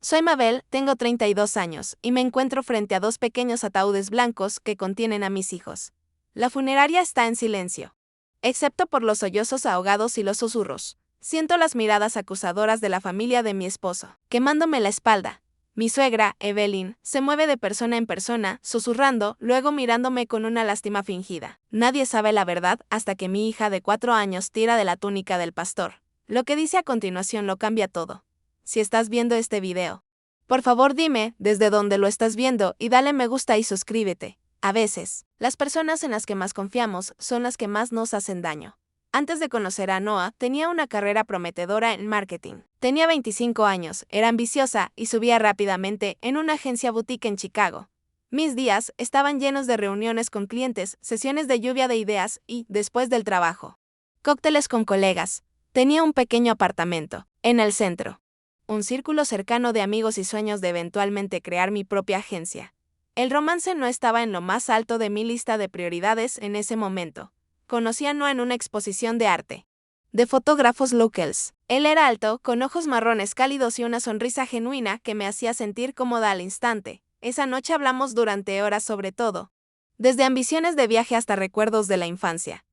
Soy Mabel, tengo 32 años, y me encuentro frente a dos pequeños ataúdes blancos que contienen a mis hijos. La funeraria está en silencio, excepto por los sollozos ahogados y los susurros. Siento las miradas acusadoras de la familia de mi esposo, quemándome la espalda. Mi suegra, Evelyn, se mueve de persona en persona, susurrando, luego mirándome con una lástima fingida. Nadie sabe la verdad hasta que mi hija de 4 años tira de la túnica del pastor. Lo que dice a continuación lo cambia todo. Si estás viendo este video, por favor dime desde dónde lo estás viendo y dale me gusta y suscríbete. A veces, las personas en las que más confiamos son las que más nos hacen daño. Antes de conocer a Noah, tenía una carrera prometedora en marketing. Tenía 25 años, era ambiciosa y subía rápidamente en una agencia boutique en Chicago. Mis días estaban llenos de reuniones con clientes, sesiones de lluvia de ideas y, después del trabajo, cócteles con colegas. Tenía un pequeño apartamento, en el centro. Un círculo cercano de amigos y sueños de eventualmente crear mi propia agencia. El romance no estaba en lo más alto de mi lista de prioridades en ese momento. Conocí a Noah en una exposición de arte, de fotógrafos locals. Él era alto, con ojos marrones cálidos y una sonrisa genuina que me hacía sentir cómoda al instante. Esa noche hablamos durante horas sobre todo, desde ambiciones de viaje hasta recuerdos de la infancia.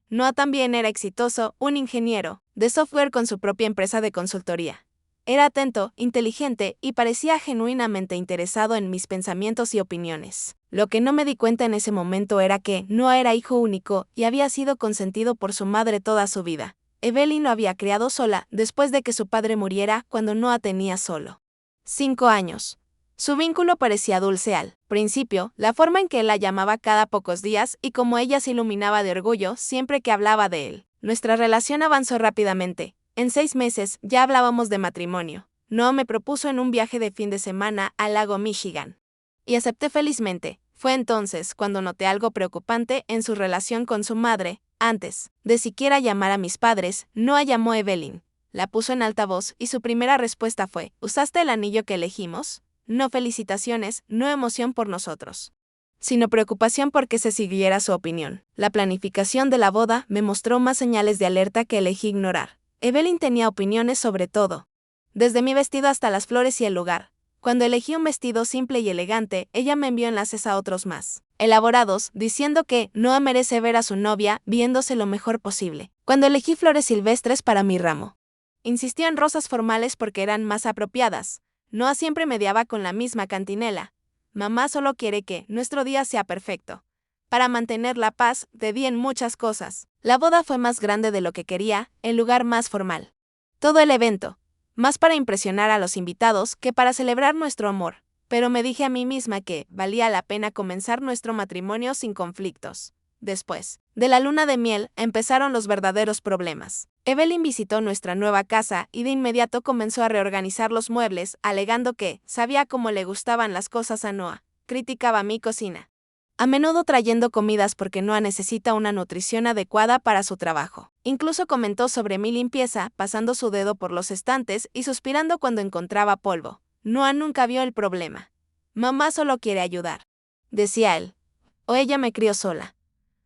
Noah también era exitoso, un ingeniero de software con su propia empresa de consultoría. Era atento, inteligente y parecía genuinamente interesado en mis pensamientos y opiniones. Lo que no me di cuenta en ese momento era que Noah era hijo único y había sido consentido por su madre toda su vida. Evelyn lo había criado sola después de que su padre muriera cuando Noah tenía solo 5 años. Su vínculo parecía dulce al principio, la forma en que él la llamaba cada pocos días y cómo ella se iluminaba de orgullo siempre que hablaba de él. Nuestra relación avanzó rápidamente. En 6 meses ya hablábamos de matrimonio. Noah me propuso en un viaje de fin de semana al lago Michigan. Y acepté felizmente. Fue entonces cuando noté algo preocupante en su relación con su madre. Antes de siquiera llamar a mis padres, Noah llamó a Evelyn. La puso en altavoz y su primera respuesta fue: ¿Usaste el anillo que elegimos? No felicitaciones, no emoción por nosotros, sino preocupación porque se siguiera su opinión. La planificación de la boda me mostró más señales de alerta que elegí ignorar. Evelyn tenía opiniones sobre todo, desde mi vestido hasta las flores y el lugar. Cuando elegí un vestido simple y elegante, ella me envió enlaces a otros más elaborados, diciendo que Noah merece ver a su novia viéndose lo mejor posible. Cuando elegí flores silvestres para mi ramo, insistió en rosas formales porque eran más apropiadas. Noah siempre mediaba con la misma cantinela: mamá solo quiere que nuestro día sea perfecto. Para mantener la paz, pedí en muchas cosas. La boda fue más grande de lo que quería, el lugar más formal. Todo el evento, más para impresionar a los invitados que para celebrar nuestro amor. Pero me dije a mí misma que valía la pena comenzar nuestro matrimonio sin conflictos. Después de la luna de miel, empezaron los verdaderos problemas. Evelyn visitó nuestra nueva casa y de inmediato comenzó a reorganizar los muebles, alegando que sabía cómo le gustaban las cosas a Noah. Criticaba mi cocina, a menudo trayendo comidas porque Noah necesita una nutrición adecuada para su trabajo. Incluso comentó sobre mi limpieza, pasando su dedo por los estantes y suspirando cuando encontraba polvo. Noah nunca vio el problema. Mamá solo quiere ayudar, decía él. O ella me crió sola.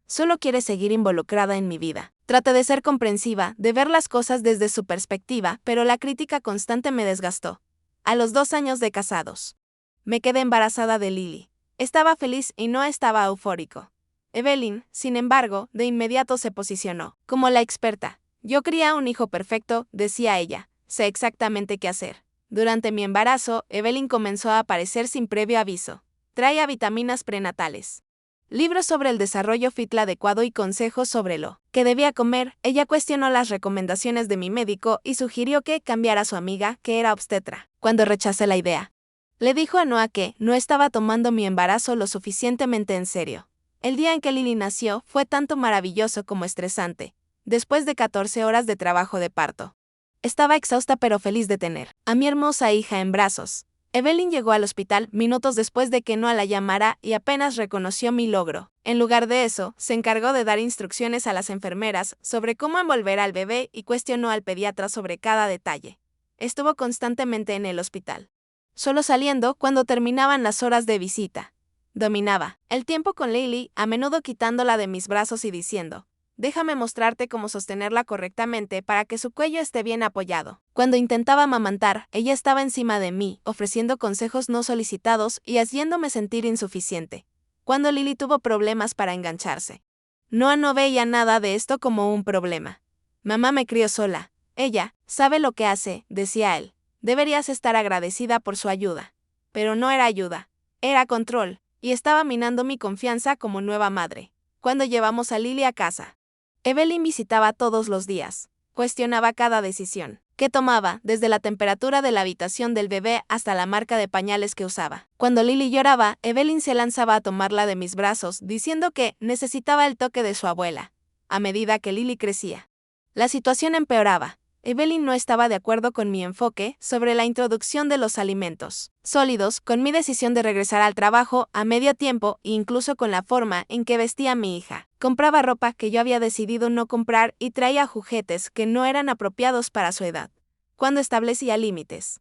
Solo quiere seguir involucrada en mi vida. Traté de ser comprensiva, de ver las cosas desde su perspectiva, pero la crítica constante me desgastó. A los 2 años de casados, me quedé embarazada de Lily. Estaba feliz y no estaba eufórico. Evelyn, sin embargo, de inmediato se posicionó como la experta. Yo quería un hijo perfecto, decía ella. Sé exactamente qué hacer. Durante mi embarazo, Evelyn comenzó a aparecer sin previo aviso. Traía vitaminas prenatales, libros sobre el desarrollo fetal adecuado y consejos sobre lo que debía comer. Ella cuestionó las recomendaciones de mi médico y sugirió que cambiara a su amiga, que era obstetra. Cuando rechacé la idea, le dijo a Noah que no estaba tomando mi embarazo lo suficientemente en serio. El día en que Lily nació fue tanto maravilloso como estresante. Después de 14 horas de trabajo de parto, estaba exhausta pero feliz de tener a mi hermosa hija en brazos. Evelyn llegó al hospital minutos después de que Noah la llamara y apenas reconoció mi logro. En lugar de eso, se encargó de dar instrucciones a las enfermeras sobre cómo envolver al bebé y cuestionó al pediatra sobre cada detalle. Estuvo constantemente en el hospital, solo saliendo cuando terminaban las horas de visita. Dominaba el tiempo con Lily, a menudo quitándola de mis brazos y diciendo: Déjame mostrarte cómo sostenerla correctamente para que su cuello esté bien apoyado. Cuando intentaba amamantar, ella estaba encima de mí, ofreciendo consejos no solicitados y haciéndome sentir insuficiente. Cuando Lily tuvo problemas para engancharse, Noah no veía nada de esto como un problema. Mamá me crió sola. Ella sabe lo que hace, decía él. Deberías estar agradecida por su ayuda. Pero no era ayuda, era control, y estaba minando mi confianza como nueva madre. Cuando llevamos a Lily a casa, Evelyn visitaba todos los días. Cuestionaba cada decisión que tomaba, desde la temperatura de la habitación del bebé hasta la marca de pañales que usaba. Cuando Lily lloraba, Evelyn se lanzaba a tomarla de mis brazos, diciendo que necesitaba el toque de su abuela. A medida que Lily crecía, la situación empeoraba. Evelyn no estaba de acuerdo con mi enfoque sobre la introducción de los alimentos sólidos, con mi decisión de regresar al trabajo a medio tiempo e incluso con la forma en que vestía a mi hija. Compraba ropa que yo había decidido no comprar y traía juguetes que no eran apropiados para su edad. Cuando establecía límites,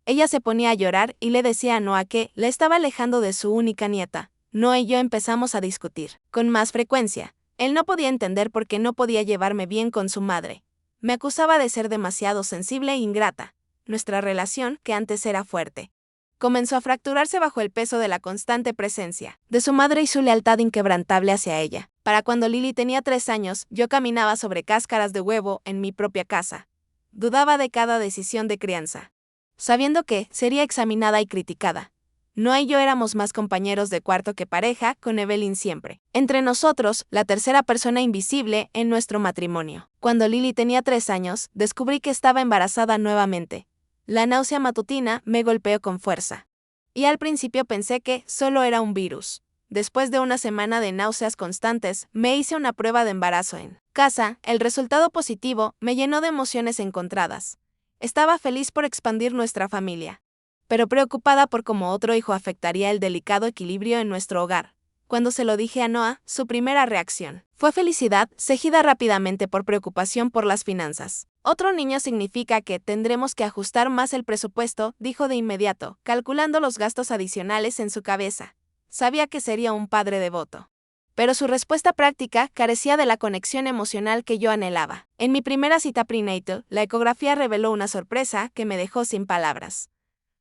ella se ponía a llorar y le decía a Noah que la estaba alejando de su única nieta. Noah y yo empezamos a discutir con más frecuencia. Él no podía entender por qué no podía llevarme bien con su madre. Me acusaba de ser demasiado sensible e ingrata. Nuestra relación, que antes era fuerte, comenzó a fracturarse bajo el peso de la constante presencia de su madre y su lealtad inquebrantable hacia ella. Para cuando Lily tenía 3 años, yo caminaba sobre cáscaras de huevo en mi propia casa. Dudaba de cada decisión de crianza, sabiendo que sería examinada y criticada. Noah y yo éramos más compañeros de cuarto que pareja, con Evelyn siempre entre nosotros, la tercera persona invisible en nuestro matrimonio. Cuando Lily tenía 3 años, descubrí que estaba embarazada nuevamente. La náusea matutina me golpeó con fuerza. Y al principio pensé que solo era un virus. Después de una semana de náuseas constantes, me hice una prueba de embarazo en casa. El resultado positivo me llenó de emociones encontradas. Estaba feliz por expandir nuestra familia, pero preocupada por cómo otro hijo afectaría el delicado equilibrio en nuestro hogar. Cuando se lo dije a Noah, su primera reacción fue felicidad, seguida rápidamente por preocupación por las finanzas. Otro niño significa que tendremos que ajustar más el presupuesto, dijo de inmediato, calculando los gastos adicionales en su cabeza. Sabía que sería un padre devoto, pero su respuesta práctica carecía de la conexión emocional que yo anhelaba. En mi primera cita prenatal, la ecografía reveló una sorpresa que me dejó sin palabras.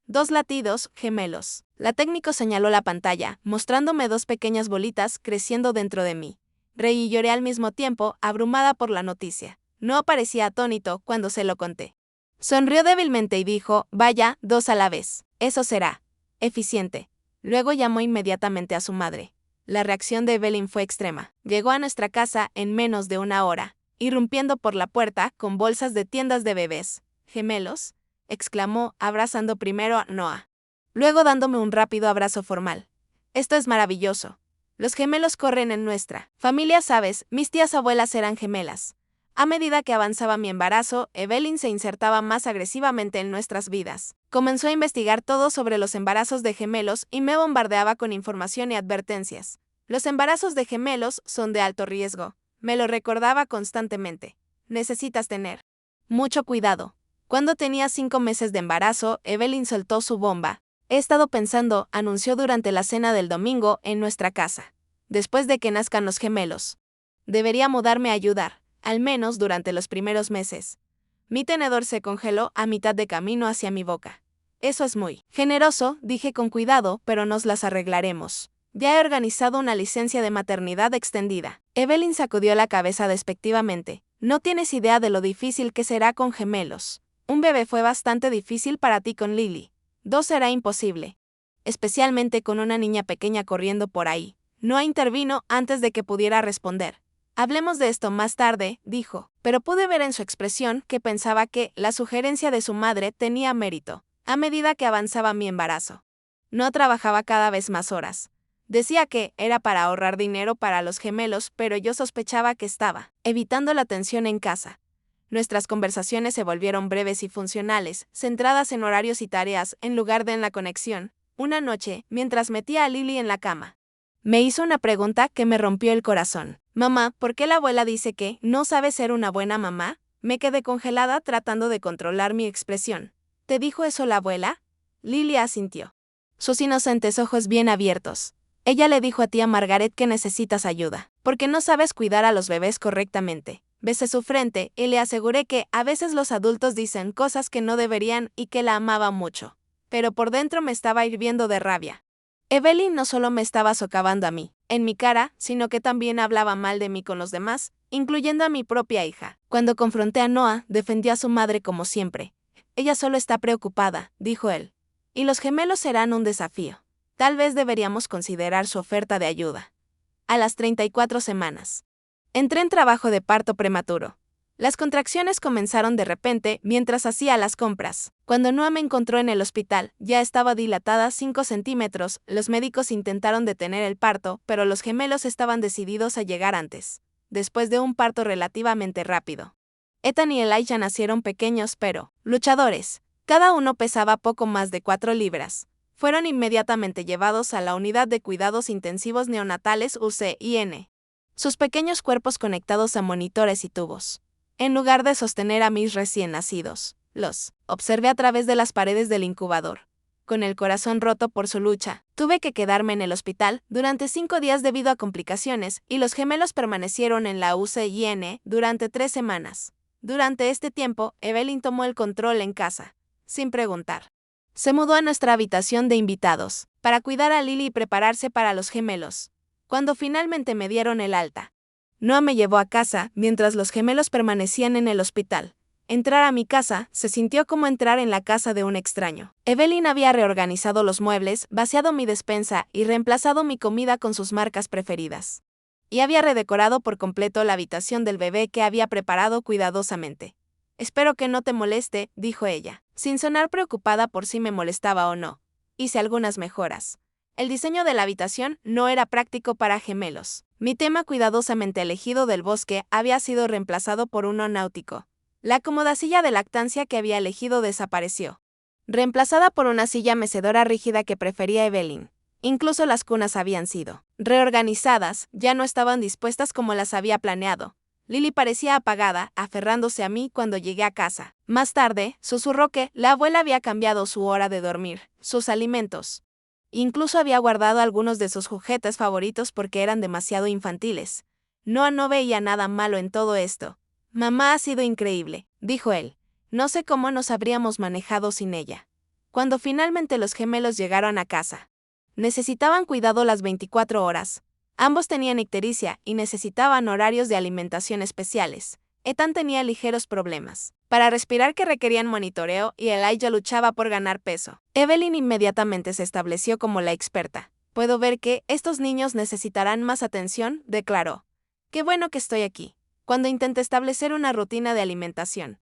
2 latidos gemelos. La técnico señaló la pantalla, mostrándome 2 pequeñas bolitas creciendo dentro de mí. Reí y lloré al mismo tiempo, abrumada por la noticia. No parecía atónito cuando se lo conté. Sonrió débilmente y dijo, vaya, 2 a la vez. Eso será eficiente. Luego llamó inmediatamente a su madre. La reacción de Evelyn fue extrema. Llegó a nuestra casa en menos de 1 hora, irrumpiendo por la puerta con bolsas de tiendas de bebés. ¿Gemelos?, exclamó, abrazando primero a Noah, luego dándome un rápido abrazo formal. Esto es maravilloso. Los gemelos corren en nuestra familia, ¿sabes? Mis tías abuelas eran gemelas. A medida que avanzaba mi embarazo, Evelyn se insertaba más agresivamente en nuestras vidas. Comenzó a investigar todo sobre los embarazos de gemelos y me bombardeaba con información y advertencias. Los embarazos de gemelos son de alto riesgo. Me lo recordaba constantemente. Necesitas tener mucho cuidado. Cuando tenía 5 meses de embarazo, Evelyn soltó su bomba. He estado pensando, anunció durante la cena del domingo en nuestra casa. Después de que nazcan los gemelos, debería mudarme a ayudar, al menos durante los primeros meses. Mi tenedor se congeló a mitad de camino hacia mi boca. Eso es muy generoso, dije con cuidado, pero nos las arreglaremos. Ya he organizado una licencia de maternidad extendida. Evelyn sacudió la cabeza despectivamente. No tienes idea de lo difícil que será con gemelos. Un bebé fue bastante difícil para ti con Lily. 2 será imposible. Especialmente con una niña pequeña corriendo por ahí. Noah intervino antes de que pudiera responder. Hablemos de esto más tarde, dijo, pero pude ver en su expresión que pensaba que la sugerencia de su madre tenía mérito. A medida que avanzaba mi embarazo, no trabajaba cada vez más horas. Decía que era para ahorrar dinero para los gemelos, pero yo sospechaba que estaba evitando la tensión en casa. Nuestras conversaciones se volvieron breves y funcionales, centradas en horarios y tareas en lugar de en la conexión. Una noche, mientras metía a Lily en la cama, me hizo una pregunta que me rompió el corazón. Mamá, ¿por qué la abuela dice que no sabe ser una buena mamá? Me quedé congelada tratando de controlar mi expresión. ¿Te dijo eso la abuela? Lily asintió, sus inocentes ojos bien abiertos. Ella le dijo a tía Margaret que necesitas ayuda, porque no sabes cuidar a los bebés correctamente. Besé su frente y le aseguré que a veces los adultos dicen cosas que no deberían y que la amaba mucho. Pero por dentro me estaba hirviendo de rabia. Evelyn no solo me estaba socavando a mí, en mi cara, sino que también hablaba mal de mí con los demás, incluyendo a mi propia hija. Cuando confronté a Noah, defendió a su madre como siempre. Ella solo está preocupada, dijo él. Y los gemelos serán un desafío. Tal vez deberíamos considerar su oferta de ayuda. A las 34 semanas. Entré en trabajo de parto prematuro. Las contracciones comenzaron de repente mientras hacía las compras. Cuando Noah me encontró en el hospital, ya estaba dilatada 5 centímetros. Los médicos intentaron detener el parto, pero los gemelos estaban decididos a llegar antes, después de un parto relativamente rápido. Ethan y Elijah nacieron pequeños pero luchadores. Cada uno pesaba poco más de 4 libras. Fueron inmediatamente llevados a la unidad de cuidados intensivos neonatales UCIN. Sus pequeños cuerpos conectados a monitores y tubos. En lugar de sostener a mis recién nacidos, los observé a través de las paredes del incubador. Con el corazón roto por su lucha, tuve que quedarme en el hospital durante 5 días debido a complicaciones y los gemelos permanecieron en la UCIN durante 3 semanas. Durante este tiempo, Evelyn tomó el control en casa, sin preguntar. Se mudó a nuestra habitación de invitados, para cuidar a Lily y prepararse para los gemelos. Cuando finalmente me dieron el alta, Noah me llevó a casa mientras los gemelos permanecían en el hospital. Entrar a mi casa se sintió como entrar en la casa de un extraño. Evelyn había reorganizado los muebles, vaciado mi despensa y reemplazado mi comida con sus marcas preferidas. Y había redecorado por completo la habitación del bebé que había preparado cuidadosamente. Espero que no te moleste, dijo ella, sin sonar preocupada por si me molestaba o no. Hice algunas mejoras. El diseño de la habitación no era práctico para gemelos. Mi tema cuidadosamente elegido del bosque había sido reemplazado por uno náutico. La cómoda silla de lactancia que había elegido desapareció, reemplazada por una silla mecedora rígida que prefería Evelyn. Incluso las cunas habían sido reorganizadas, ya no estaban dispuestas como las había planeado. Lily parecía apagada, aferrándose a mí cuando llegué a casa. Más tarde, susurró que la abuela había cambiado su hora de dormir, sus alimentos. Incluso había guardado algunos de sus juguetes favoritos porque eran demasiado infantiles. Noah no veía nada malo en todo esto. Mamá ha sido increíble, dijo él. No sé cómo nos habríamos manejado sin ella. Cuando finalmente los gemelos llegaron a casa, necesitaban cuidado las 24 horas. Ambos tenían ictericia y necesitaban horarios de alimentación especiales. Ethan tenía ligeros problemas para respirar que requerían monitoreo y Elijah luchaba por ganar peso. Evelyn inmediatamente se estableció como la experta. Puedo ver que estos niños necesitarán más atención, declaró. Qué bueno que estoy aquí. Cuando intenté establecer una rutina de alimentación,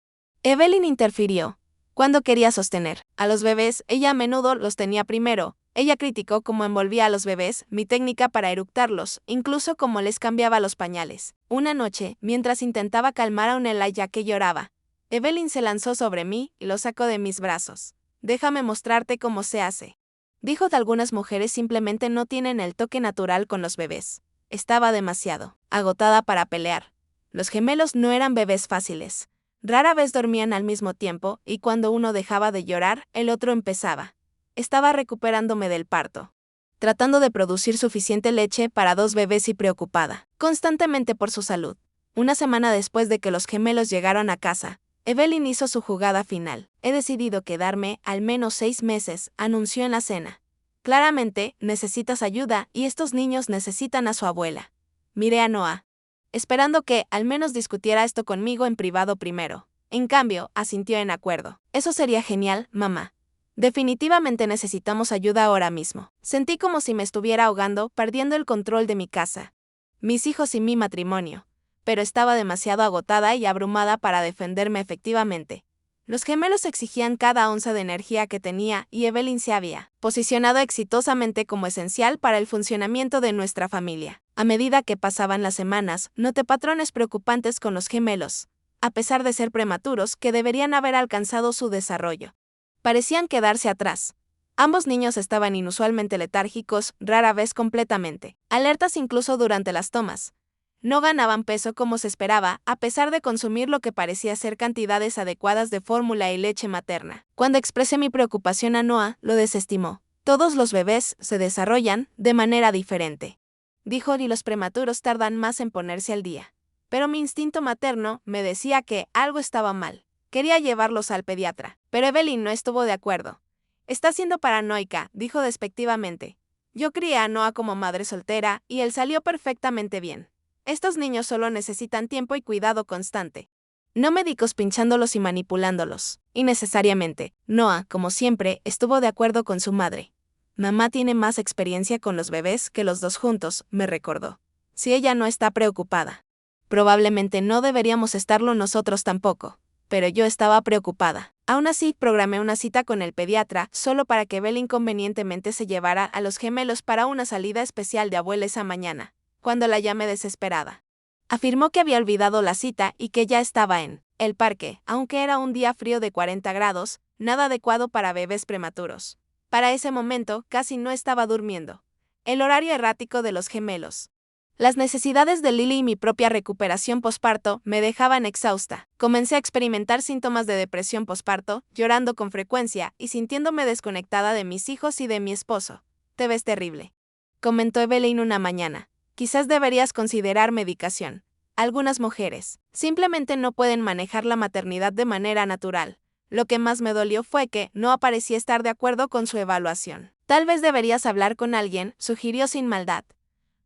Evelyn interfirió. Cuando quería sostener a los bebés, ella a menudo los tenía primero. Ella criticó cómo envolvía a los bebés, mi técnica para eructarlos, incluso cómo les cambiaba los pañales. Una noche, mientras intentaba calmar a un Elijah que lloraba, Evelyn se lanzó sobre mí y lo sacó de mis brazos. Déjame mostrarte cómo se hace. Dijo que algunas mujeres simplemente no tienen el toque natural con los bebés. Estaba demasiado agotada para pelear. Los gemelos no eran bebés fáciles. Rara vez dormían al mismo tiempo y cuando uno dejaba de llorar, el otro empezaba. Estaba recuperándome del parto, tratando de producir suficiente leche para 2 bebés y preocupada constantemente por su salud. Una semana después de que los gemelos llegaron a casa, Evelyn hizo su jugada final. He decidido quedarme al menos 6 meses, anunció en la cena. Claramente, necesitas ayuda y estos niños necesitan a su abuela. Miré a Noah, esperando que al menos discutiera esto conmigo en privado primero. En cambio, asintió en acuerdo. Eso sería genial, mamá. Definitivamente necesitamos ayuda ahora mismo. Sentí como si me estuviera ahogando, perdiendo el control de mi casa, mis hijos y mi matrimonio. Pero estaba demasiado agotada y abrumada para defenderme efectivamente. Los gemelos exigían cada onza de energía que tenía y Evelyn se había posicionado exitosamente como esencial para el funcionamiento de nuestra familia. A medida que pasaban las semanas, noté patrones preocupantes con los gemelos, a pesar de ser prematuros que deberían haber alcanzado su desarrollo. Parecían quedarse atrás. Ambos niños estaban inusualmente letárgicos, rara vez completamente alertas incluso durante las tomas. No ganaban peso como se esperaba, a pesar de consumir lo que parecía ser cantidades adecuadas de fórmula y leche materna. Cuando expresé mi preocupación a Noah, lo desestimó. Todos los bebés se desarrollan de manera diferente, dijo, y los prematuros tardan más en ponerse al día. Pero mi instinto materno me decía que algo estaba mal. Quería llevarlos al pediatra, pero Evelyn no estuvo de acuerdo. Está siendo paranoica, dijo despectivamente. Yo crié a Noah como madre soltera y él salió perfectamente bien. Estos niños solo necesitan tiempo y cuidado constante. No médicos pinchándolos y manipulándolos, innecesariamente. Noah, como siempre, estuvo de acuerdo con su madre. Mamá tiene más experiencia con los bebés que los dos juntos, me recordó. Si ella no está preocupada, probablemente no deberíamos estarlo nosotros tampoco. Pero yo estaba preocupada. Aún así, programé una cita con el pediatra solo para que Evelyn convenientemente se llevara a los gemelos para una salida especial de abuela esa mañana, cuando la llamé desesperada. Afirmó que había olvidado la cita y que ya estaba en el parque, aunque era un día frío de 40 grados, nada adecuado para bebés prematuros. Para ese momento, casi no estaba durmiendo. El horario errático de los gemelos, las necesidades de Lily y mi propia recuperación posparto me dejaban exhausta. Comencé a experimentar síntomas de depresión posparto, llorando con frecuencia y sintiéndome desconectada de mis hijos y de mi esposo. Te ves terrible, comentó Evelyn una mañana. Quizás deberías considerar medicación. Algunas mujeres simplemente no pueden manejar la maternidad de manera natural. Lo que más me dolió fue que no parecía estar de acuerdo con su evaluación. Tal vez deberías hablar con alguien, sugirió sin maldad.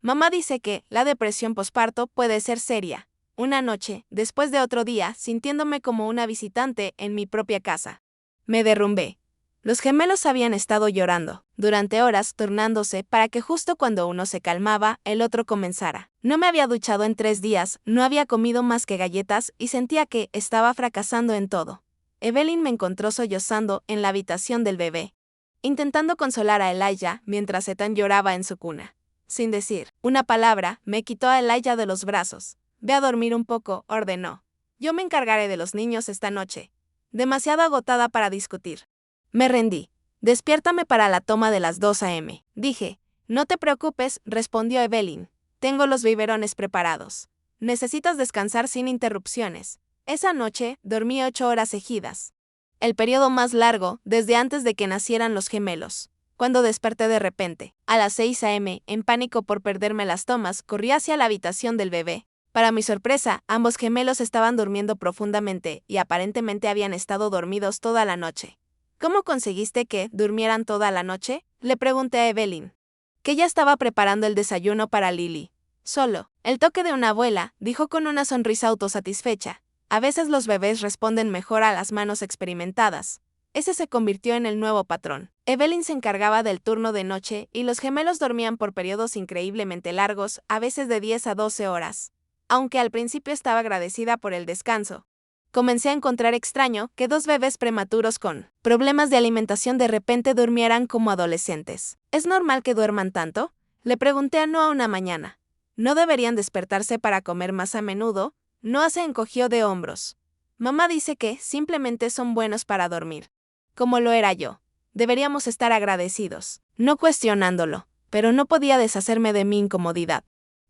Mamá dice que la depresión posparto puede ser seria. Una noche, después de otro día, sintiéndome como una visitante en mi propia casa, me derrumbé. Los gemelos habían estado llorando durante horas, turnándose para que justo cuando uno se calmaba, el otro comenzara. No me había duchado en 3 días, no había comido más que galletas y sentía que estaba fracasando en todo. Evelyn me encontró sollozando en la habitación del bebé, intentando consolar a Elijah mientras Ethan lloraba en su cuna. Sin decir una palabra, me quitó a Elijah de los brazos. Ve a dormir un poco, ordenó. Yo me encargaré de los niños esta noche. Demasiado agotada para discutir. Me rendí. Despiértame para la toma de las 2 a.m., dije. No te preocupes, respondió Evelyn. Tengo los biberones preparados. Necesitas descansar sin interrupciones. Esa noche, dormí 8 horas seguidas. El periodo más largo desde antes de que nacieran los gemelos. Cuando desperté de repente, a las 6 a.m., en pánico por perderme las tomas, corrí hacia la habitación del bebé. Para mi sorpresa, ambos gemelos estaban durmiendo profundamente y aparentemente habían estado dormidos toda la noche. ¿Cómo conseguiste que durmieran toda la noche?, le pregunté a Evelyn, que ya estaba preparando el desayuno para Lily. Solo, el toque de una abuela, dijo con una sonrisa autosatisfecha. A veces los bebés responden mejor a las manos experimentadas. Ese se convirtió en el nuevo patrón. Evelyn se encargaba del turno de noche y los gemelos dormían por periodos increíblemente largos, a veces de 10 a 12 horas. Aunque al principio estaba agradecida por el descanso, comencé a encontrar extraño que 2 bebés prematuros con problemas de alimentación de repente durmieran como adolescentes. ¿Es normal que duerman tanto?, le pregunté a Noah una mañana. ¿No deberían despertarse para comer más a menudo? Noah se encogió de hombros. Mamá dice que simplemente son buenos para dormir. Como lo era yo. Deberíamos estar agradecidos, no cuestionándolo, pero no podía deshacerme de mi incomodidad.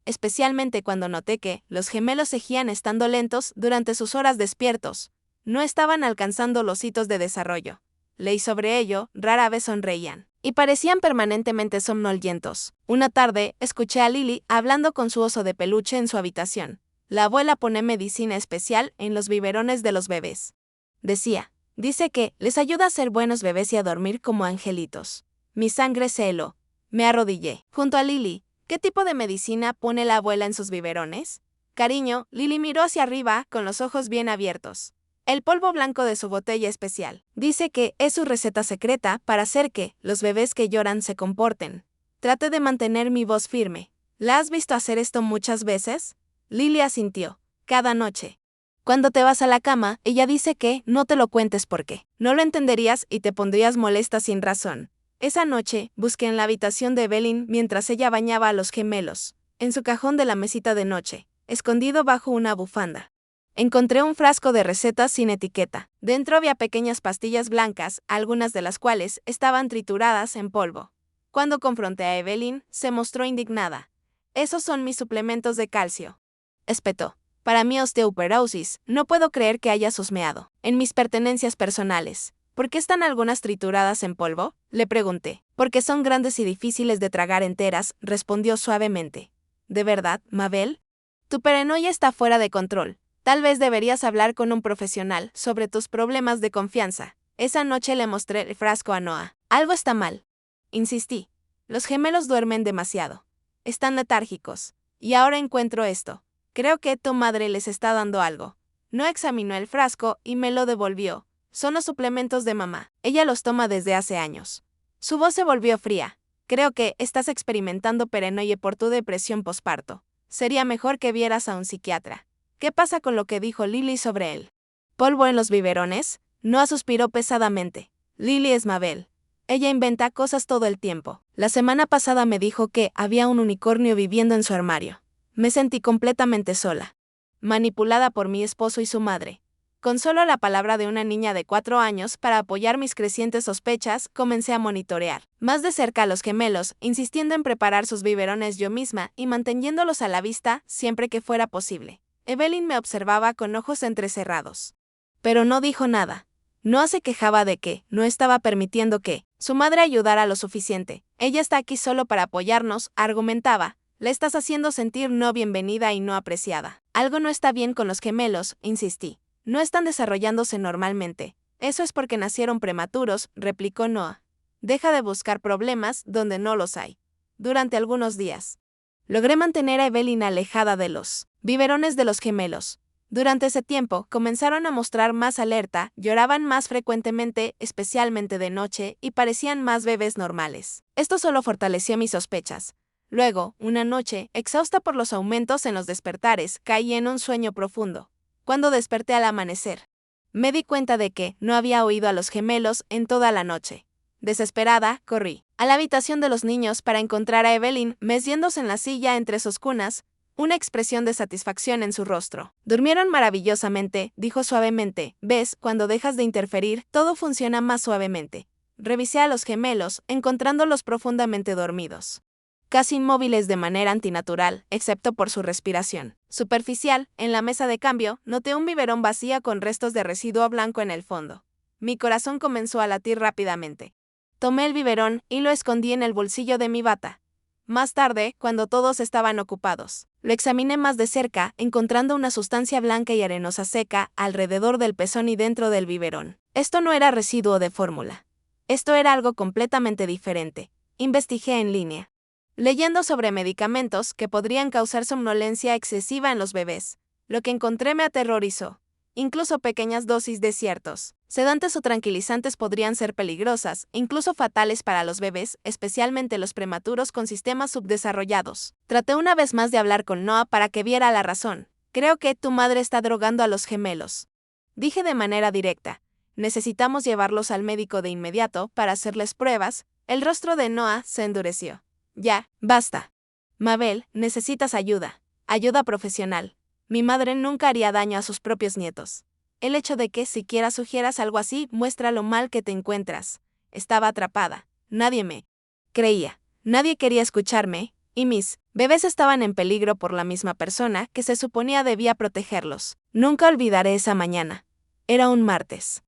Especialmente cuando noté que los gemelos seguían estando lentos durante sus horas despiertos. No estaban alcanzando los hitos de desarrollo. Leí sobre ello, rara vez sonreían, y parecían permanentemente somnolientos. Una tarde, escuché a Lily hablando con su oso de peluche en su habitación. La abuela pone medicina especial en los biberones de los bebés. Decía. Dice que les ayuda a ser buenos bebés y a dormir como angelitos. Mi sangre se heló. Me arrodillé junto a Lily. ¿Qué tipo de medicina pone la abuela en sus biberones? Cariño, Lily miró hacia arriba con los ojos bien abiertos. El polvo blanco de su botella especial. Dice que es su receta secreta para hacer que los bebés que lloran se comporten. Trate de mantener mi voz firme. ¿La has visto hacer esto muchas veces? Lily asintió. Cada noche. Cuando te vas a la cama, ella dice que no te lo cuentes porque no lo entenderías y te pondrías molesta sin razón. Esa noche, busqué en la habitación de Evelyn mientras ella bañaba a los gemelos, en su cajón de la mesita de noche, escondido bajo una bufanda. Encontré un frasco de recetas sin etiqueta. Dentro había pequeñas pastillas blancas, algunas de las cuales estaban trituradas en polvo. Cuando confronté a Evelyn, se mostró indignada. «Esos son mis suplementos de calcio», espetó. Para mi osteoporosis, no puedo creer que hayas husmeado en mis pertenencias personales. ¿Por qué están algunas trituradas en polvo?, le pregunté. Porque son grandes y difíciles de tragar enteras, respondió suavemente. ¿De verdad, Mabel? Tu paranoia está fuera de control. Tal vez deberías hablar con un profesional sobre tus problemas de confianza. Esa noche le mostré el frasco a Noah. Algo está mal. Insistí. Los gemelos duermen demasiado. Están letárgicos. Y ahora encuentro esto. Creo que tu madre les está dando algo. No examinó el frasco y me lo devolvió. Son los suplementos de mamá. Ella los toma desde hace años. Su voz se volvió fría. Creo que estás experimentando paranoia por tu depresión posparto. Sería mejor que vieras a un psiquiatra. ¿Qué pasa con lo que dijo Lily sobre él? ¿Polvo en los biberones? Noah suspiró pesadamente. Lily es Mabel. Ella inventa cosas todo el tiempo. La semana pasada me dijo que había un unicornio viviendo en su armario. Me sentí completamente sola. Manipulada por mi esposo y su madre. Con solo la palabra de una niña de 4 años para apoyar mis crecientes sospechas, comencé a monitorear más de cerca a los gemelos, insistiendo en preparar sus biberones yo misma y manteniéndolos a la vista siempre que fuera posible. Evelyn me observaba con ojos entrecerrados. Pero no dijo nada. Noah se quejaba de que no estaba permitiendo que su madre ayudara lo suficiente. Ella está aquí solo para apoyarnos, argumentaba. Le estás haciendo sentir no bienvenida y no apreciada. Algo no está bien con los gemelos, insistí. No están desarrollándose normalmente. Eso es porque nacieron prematuros, replicó Noah. Deja de buscar problemas donde no los hay. Durante algunos días, logré mantener a Evelyn alejada de los biberones de los gemelos. Durante ese tiempo, comenzaron a mostrar más alerta, lloraban más frecuentemente, especialmente de noche, y parecían más bebés normales. Esto solo fortaleció mis sospechas. Luego, una noche, exhausta por los aumentos en los despertares, caí en un sueño profundo. Cuando desperté al amanecer, me di cuenta de que no había oído a los gemelos en toda la noche. Desesperada, corrí a la habitación de los niños para encontrar a Evelyn meciéndose en la silla entre sus cunas, una expresión de satisfacción en su rostro. Durmieron maravillosamente, dijo suavemente. ¿Ves? Cuando dejas de interferir, todo funciona más suavemente. Revisé a los gemelos, encontrándolos profundamente dormidos. Casi inmóviles de manera antinatural, excepto por su respiración superficial. En la mesa de cambio, noté un biberón vacía con restos de residuo blanco en el fondo. Mi corazón comenzó a latir rápidamente. Tomé el biberón y lo escondí en el bolsillo de mi bata. Más tarde, cuando todos estaban ocupados, lo examiné más de cerca, encontrando una sustancia blanca y arenosa seca alrededor del pezón y dentro del biberón. Esto no era residuo de fórmula. Esto era algo completamente diferente. Investigué en línea, leyendo sobre medicamentos que podrían causar somnolencia excesiva en los bebés. Lo que encontré me aterrorizó. Incluso pequeñas dosis de ciertos sedantes o tranquilizantes podrían ser peligrosas, incluso fatales para los bebés, especialmente los prematuros con sistemas subdesarrollados. Traté una vez más de hablar con Noah para que viera la razón. Creo que tu madre está drogando a los gemelos. Dije de manera directa. Necesitamos llevarlos al médico de inmediato para hacerles pruebas. El rostro de Noah se endureció. Ya, basta. Mabel, necesitas ayuda. Ayuda profesional. Mi madre nunca haría daño a sus propios nietos. El hecho de que siquiera sugieras algo así muestra lo mal que te encuentras. Estaba atrapada. Nadie me creía. Nadie quería escucharme, y mis bebés estaban en peligro por la misma persona que se suponía debía protegerlos. Nunca olvidaré esa mañana. Era un martes.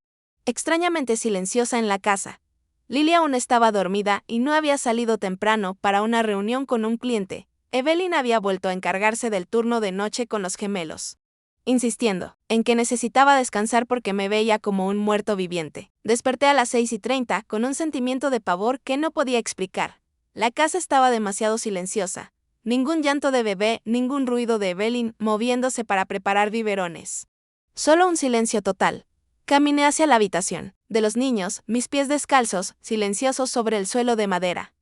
Extrañamente silenciosa en la casa. Lily aún estaba dormida y no había salido temprano para una reunión con un cliente. Evelyn había vuelto a encargarse del turno de noche con los gemelos, insistiendo en que necesitaba descansar porque me veía como un muerto viviente. Desperté a las 6:30 con un sentimiento de pavor que no podía explicar. La casa estaba demasiado silenciosa. Ningún llanto de bebé, ningún ruido de Evelyn moviéndose para preparar biberones. Solo un silencio total. Caminé hacia la habitación de los niños, mis pies descalzos, silenciosos sobre el suelo de madera.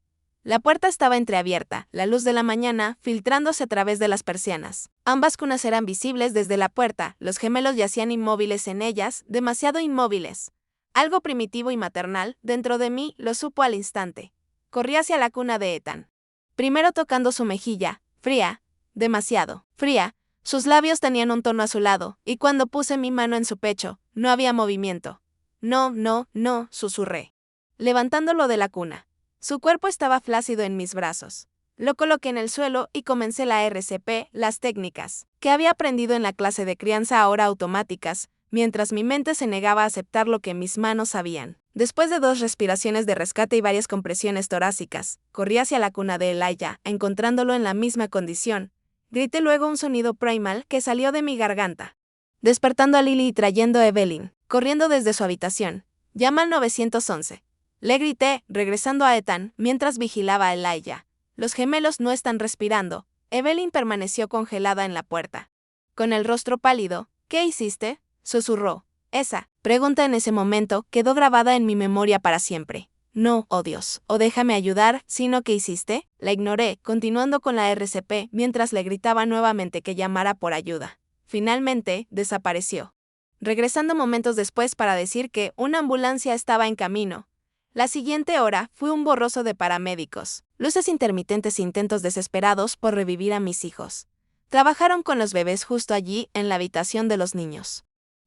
La puerta estaba entreabierta, la luz de la mañana filtrándose a través de las persianas. Ambas cunas eran visibles desde la puerta, los gemelos yacían inmóviles en ellas, demasiado inmóviles. Algo primitivo y maternal, dentro de mí, lo supo al instante. Corrí hacia la cuna de Ethan. Primero tocando su mejilla, fría, demasiado fría. Sus labios tenían un tono azulado, y cuando puse mi mano en su pecho, no había movimiento. No, no, no, susurré, levantándolo de la cuna. Su cuerpo estaba flácido en mis brazos. Lo coloqué en el suelo y comencé la RCP, las técnicas que había aprendido en la clase de crianza ahora automáticas, mientras mi mente se negaba a aceptar lo que mis manos sabían. Después de 2 respiraciones de rescate y varias compresiones torácicas, corrí hacia la cuna de Elijah, encontrándolo en la misma condición. Grité luego un sonido primal que salió de mi garganta, despertando a Lily y trayendo a Evelyn, corriendo desde su habitación. Llama al 911. Le grité, regresando a Ethan, mientras vigilaba a Elijah. Los gemelos no están respirando. Evelyn permaneció congelada en la puerta, con el rostro pálido. ¿Qué hiciste?, susurró. Esa pregunta en ese momento quedó grabada en mi memoria para siempre. No, oh Dios, o déjame ayudar, sino ¿qué hiciste? La ignoré, continuando con la RCP mientras le gritaba nuevamente que llamara por ayuda. Finalmente, desapareció, regresando momentos después para decir que una ambulancia estaba en camino. La siguiente hora fue un borroso de paramédicos, luces intermitentes e intentos desesperados por revivir a mis hijos. Trabajaron con los bebés justo allí, en la habitación de los niños.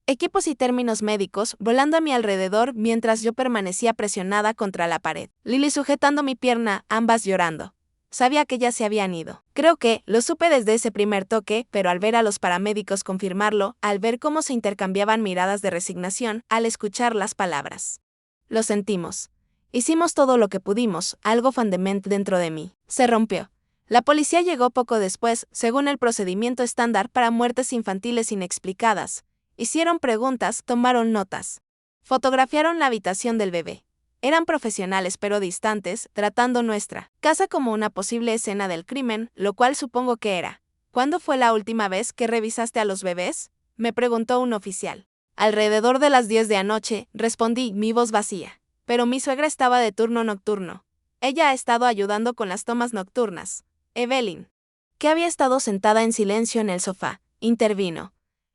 Equipos y términos médicos volando a mi alrededor mientras yo permanecía presionada contra la pared. Lily sujetando mi pierna, ambas llorando. Sabía que ya se habían ido. Creo que lo supe desde ese primer toque, pero al ver a los paramédicos confirmarlo, al ver cómo se intercambiaban miradas de resignación, al escuchar las palabras. Lo sentimos. Hicimos todo lo que pudimos, algo fundamental dentro de mí se rompió. La policía llegó poco después, según el procedimiento estándar para muertes infantiles inexplicadas. Hicieron preguntas, tomaron notas. Fotografiaron la habitación del bebé. Eran profesionales pero distantes, tratando nuestra casa como una posible escena del crimen, lo cual supongo que era. ¿Cuándo fue la última vez que revisaste a los bebés?, me preguntó un oficial. Alrededor de las 10 de anoche, respondí, mi voz vacía. Pero mi suegra estaba de turno nocturno. Ella ha estado ayudando con las tomas nocturnas. Evelyn, que había estado sentada en silencio en el sofá, intervino.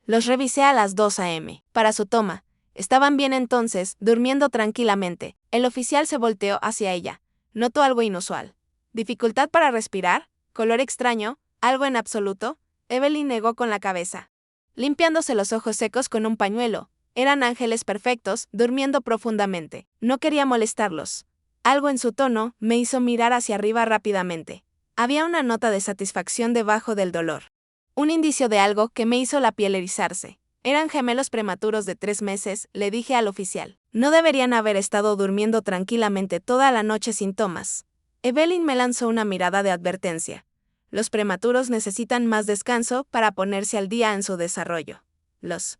Los revisé a las 2 a.m. para su toma. Estaban bien entonces, durmiendo tranquilamente. El oficial se volteó hacia ella. Notó algo inusual. ¿Dificultad para respirar? ¿Color extraño? ¿Algo en absoluto? Evelyn negó con la cabeza, limpiándose los ojos secos con un pañuelo. Eran ángeles perfectos, durmiendo profundamente. No quería molestarlos. Algo en su tono me hizo mirar hacia arriba rápidamente. Había una nota de satisfacción debajo del dolor. Un indicio de algo que me hizo la piel erizarse. Eran gemelos prematuros de 3 meses, le dije al oficial. No deberían haber estado durmiendo tranquilamente toda la noche sin tomas. Evelyn me lanzó una mirada de advertencia. Los prematuros necesitan más descanso para ponerse al día en su desarrollo. Los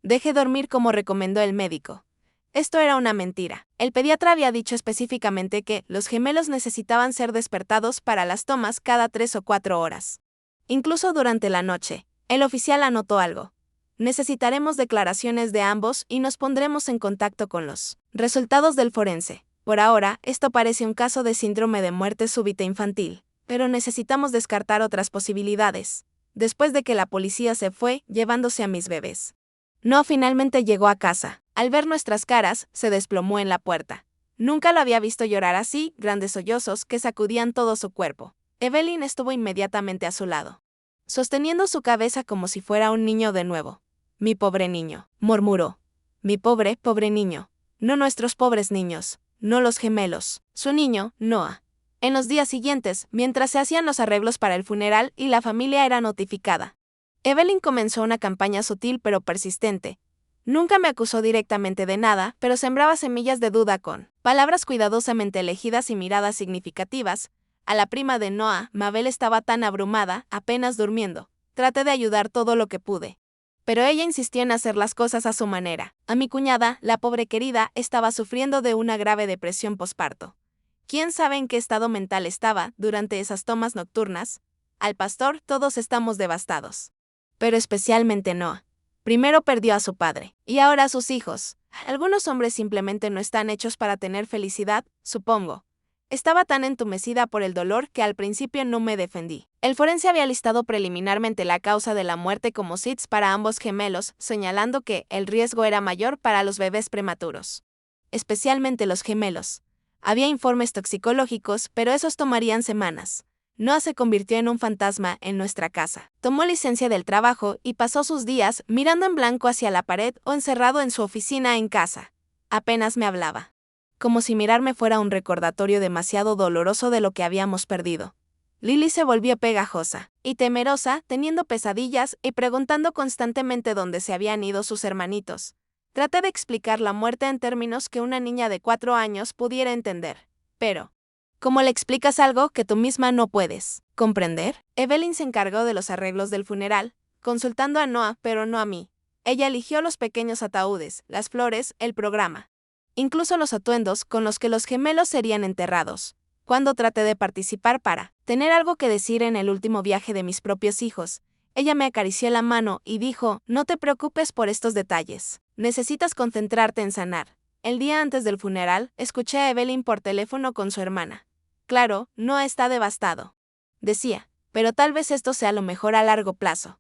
dejé dormir como recomendó el médico. Esto era una mentira. El pediatra había dicho específicamente que los gemelos necesitaban ser despertados para las tomas cada 3 o 4 horas. Incluso durante la noche, el oficial anotó algo. Necesitaremos declaraciones de ambos y nos pondremos en contacto con los resultados del forense. Por ahora, esto parece un caso de síndrome de muerte súbita infantil, pero necesitamos descartar otras posibilidades. Después de que la policía se fue, llevándose a mis bebés. No, finalmente llegó a casa. Al ver nuestras caras, se desplomó en la puerta. Nunca lo había visto llorar así, grandes sollozos que sacudían todo su cuerpo. Evelyn estuvo inmediatamente a su lado, sosteniendo su cabeza como si fuera un niño de nuevo. Mi pobre niño, murmuró. Mi pobre niño. No nuestros pobres niños, no los gemelos. Su niño, Noah. En los días siguientes, mientras se hacían los arreglos para el funeral y la familia era notificada, Evelyn comenzó una campaña sutil pero persistente. Nunca me acusó directamente de nada, pero sembraba semillas de duda con palabras cuidadosamente elegidas y miradas significativas. A la prima de Noah, Mabel estaba tan abrumada, apenas durmiendo. Traté de ayudar todo lo que pude, pero ella insistió en hacer las cosas a su manera. A mi cuñada, la pobre querida, estaba sufriendo de una grave depresión posparto. ¿Quién sabe en qué estado mental estaba durante esas tomas nocturnas? Al pastor, todos estamos devastados. Pero especialmente Noah. Primero perdió a su padre, y ahora a sus hijos. Algunos hombres simplemente no están hechos para tener felicidad, supongo. Estaba tan entumecida por el dolor que al principio no me defendí. El forense había listado preliminarmente la causa de la muerte como SIDS para ambos gemelos, señalando que el riesgo era mayor para los bebés prematuros, especialmente los gemelos. Había informes toxicológicos, pero esos tomarían semanas. Noah se convirtió en un fantasma en nuestra casa. Tomó licencia del trabajo y pasó sus días mirando en blanco hacia la pared o encerrado en su oficina en casa. Apenas me hablaba, como si mirarme fuera un recordatorio demasiado doloroso de lo que habíamos perdido. Lily se volvió pegajosa y temerosa, teniendo pesadillas y preguntando constantemente dónde se habían ido sus hermanitos. Traté de explicar la muerte en términos que una niña de 4 años pudiera entender. Pero, ¿cómo le explicas algo que tú misma no puedes comprender? Evelyn se encargó de los arreglos del funeral, consultando a Noah, pero no a mí. Ella eligió los pequeños ataúdes, las flores, el programa. Incluso los atuendos con los que los gemelos serían enterrados. Cuando traté de participar para tener algo que decir en el último viaje de mis propios hijos, ella me acarició la mano y dijo, no te preocupes por estos detalles. Necesitas concentrarte en sanar. El día antes del funeral, escuché a Evelyn por teléfono con su hermana. Claro, no está devastado, decía, pero tal vez esto sea lo mejor a largo plazo.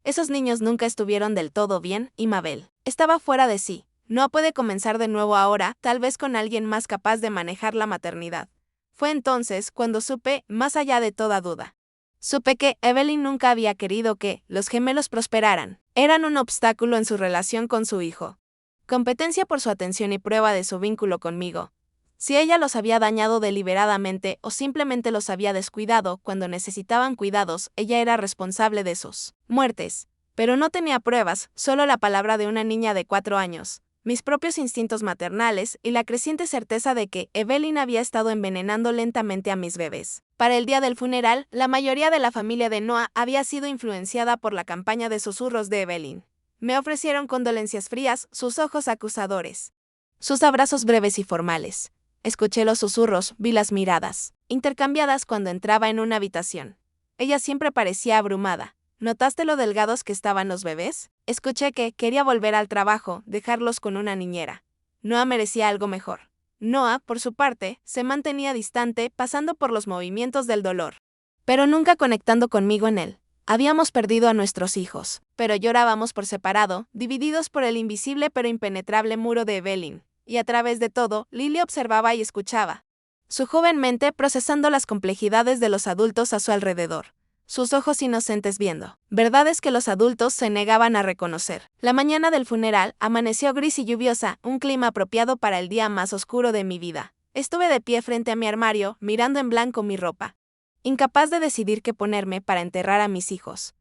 Esos niños nunca estuvieron del todo bien y Mabel estaba fuera de sí. No puede comenzar de nuevo ahora, tal vez con alguien más capaz de manejar la maternidad. Fue entonces cuando supe, más allá de toda duda. Supe que Evelyn nunca había querido que los gemelos prosperaran. Eran un obstáculo en su relación con su hijo. Competencia por su atención y prueba de su vínculo conmigo. Si ella los había dañado deliberadamente o simplemente los había descuidado cuando necesitaban cuidados, ella era responsable de sus muertes. Pero no tenía pruebas, solo la palabra de una niña de 4 años, mis propios instintos maternales y la creciente certeza de que Evelyn había estado envenenando lentamente a mis bebés. Para el día del funeral, la mayoría de la familia de Noah había sido influenciada por la campaña de susurros de Evelyn. Me ofrecieron condolencias frías, sus ojos acusadores. Sus abrazos breves y formales. Escuché los susurros, vi las miradas, intercambiadas cuando entraba en una habitación. Ella siempre parecía abrumada. ¿Notaste lo delgados que estaban los bebés? Escuché que quería volver al trabajo, dejarlos con una niñera. Noah merecía algo mejor. Noah, por su parte, se mantenía distante, pasando por los movimientos del dolor, pero nunca conectando conmigo en él. Habíamos perdido a nuestros hijos, pero llorábamos por separado, divididos por el invisible pero impenetrable muro de Evelyn. Y a través de todo, Lily observaba y escuchaba. Su joven mente procesando las complejidades de los adultos a su alrededor. Sus ojos inocentes viendo verdades que los adultos se negaban a reconocer. La mañana del funeral amaneció gris y lluviosa, un clima apropiado para el día más oscuro de mi vida. Estuve de pie frente a mi armario, mirando en blanco mi ropa, incapaz de decidir qué ponerme para enterrar a mis hijos.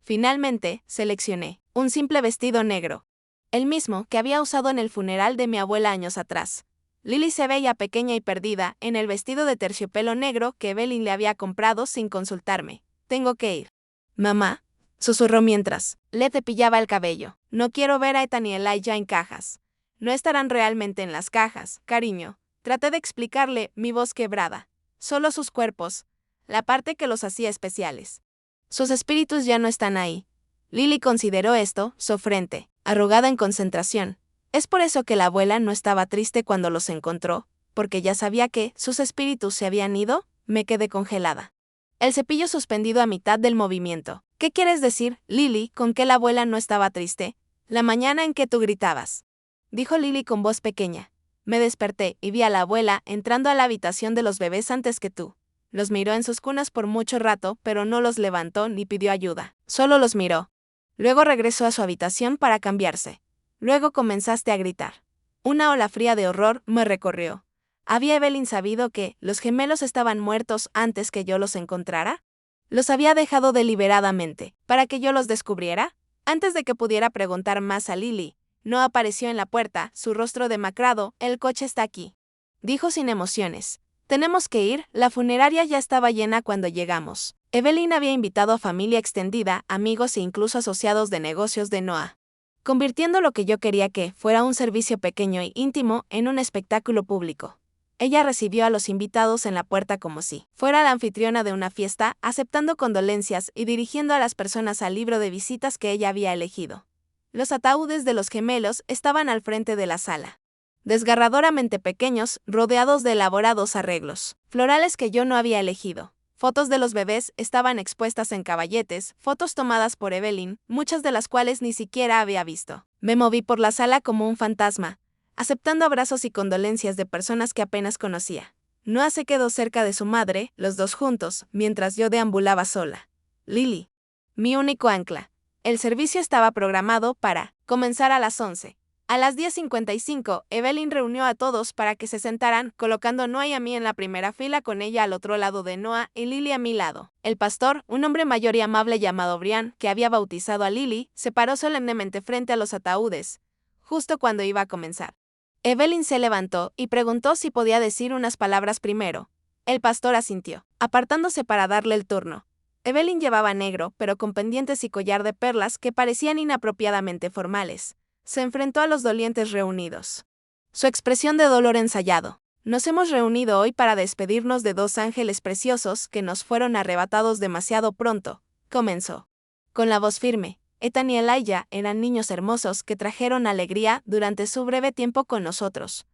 Finalmente, seleccioné un simple vestido negro, el mismo que había usado en el funeral de mi abuela años atrás. Lily se veía pequeña y perdida en el vestido de terciopelo negro que Evelyn le había comprado sin consultarme. Tengo que ir. Mamá, susurró mientras le cepillaba el cabello. No quiero ver a Ethan y Elijah en cajas. No estarán realmente en las cajas, cariño. Traté de explicarle, mi voz quebrada. Solo sus cuerpos, la parte que los hacía especiales. Sus espíritus ya no están ahí. Lily consideró esto, sofrente, arrugada en concentración. Es por eso que la abuela no estaba triste cuando los encontró, porque ya sabía que sus espíritus se habían ido. Me quedé congelada. El cepillo suspendido a mitad del movimiento. ¿Qué quieres decir, Lily, con que la abuela no estaba triste? La mañana en que tú gritabas, dijo Lily con voz pequeña. Me desperté y vi a la abuela entrando a la habitación de los bebés antes que tú. Los miró en sus cunas por mucho rato, pero no los levantó ni pidió ayuda. Solo los miró. Luego regresó a su habitación para cambiarse. Luego comenzaste a gritar. Una ola fría de horror me recorrió. ¿Había Evelyn sabido que los gemelos estaban muertos antes que yo los encontrara? ¿Los había dejado deliberadamente para que yo los descubriera? Antes de que pudiera preguntar más a Lily, no apareció en la puerta, su rostro demacrado. El coche está aquí, dijo sin emociones. Tenemos que ir, la funeraria ya estaba llena cuando llegamos. Evelyn había invitado a familia extendida, amigos e incluso asociados de negocios de Noah, convirtiendo lo que yo quería que fuera un servicio pequeño e íntimo en un espectáculo público. Ella recibió a los invitados en la puerta como si fuera la anfitriona de una fiesta, aceptando condolencias y dirigiendo a las personas al libro de visitas que ella había elegido. Los ataúdes de los gemelos estaban al frente de la sala, desgarradoramente pequeños, rodeados de elaborados arreglos florales que yo no había elegido. Fotos de los bebés estaban expuestas en caballetes, fotos tomadas por Evelyn, muchas de las cuales ni siquiera había visto. Me moví por la sala como un fantasma, aceptando abrazos y condolencias de personas que apenas conocía. Noah se quedó cerca de su madre, los dos juntos, mientras yo deambulaba sola. Lily, mi único ancla. El servicio estaba programado para comenzar a las 11. A las 10:55, Evelyn reunió a todos para que se sentaran, colocando a Noah y a mí en la primera fila con ella al otro lado de Noah y Lily a mi lado. El pastor, un hombre mayor y amable llamado Brian, que había bautizado a Lily, se paró solemnemente frente a los ataúdes, justo cuando iba a comenzar. Evelyn se levantó y preguntó si podía decir unas palabras primero. El pastor asintió, apartándose para darle el turno. Evelyn llevaba negro, pero con pendientes y collar de perlas que parecían inapropiadamente formales. Se enfrentó a los dolientes reunidos. Su expresión de dolor ensayado. Nos hemos reunido hoy para despedirnos de dos ángeles preciosos que nos fueron arrebatados demasiado pronto, comenzó. Con la voz firme, Ethan y Elijah eran niños hermosos que trajeron alegría durante su breve tiempo con nosotros.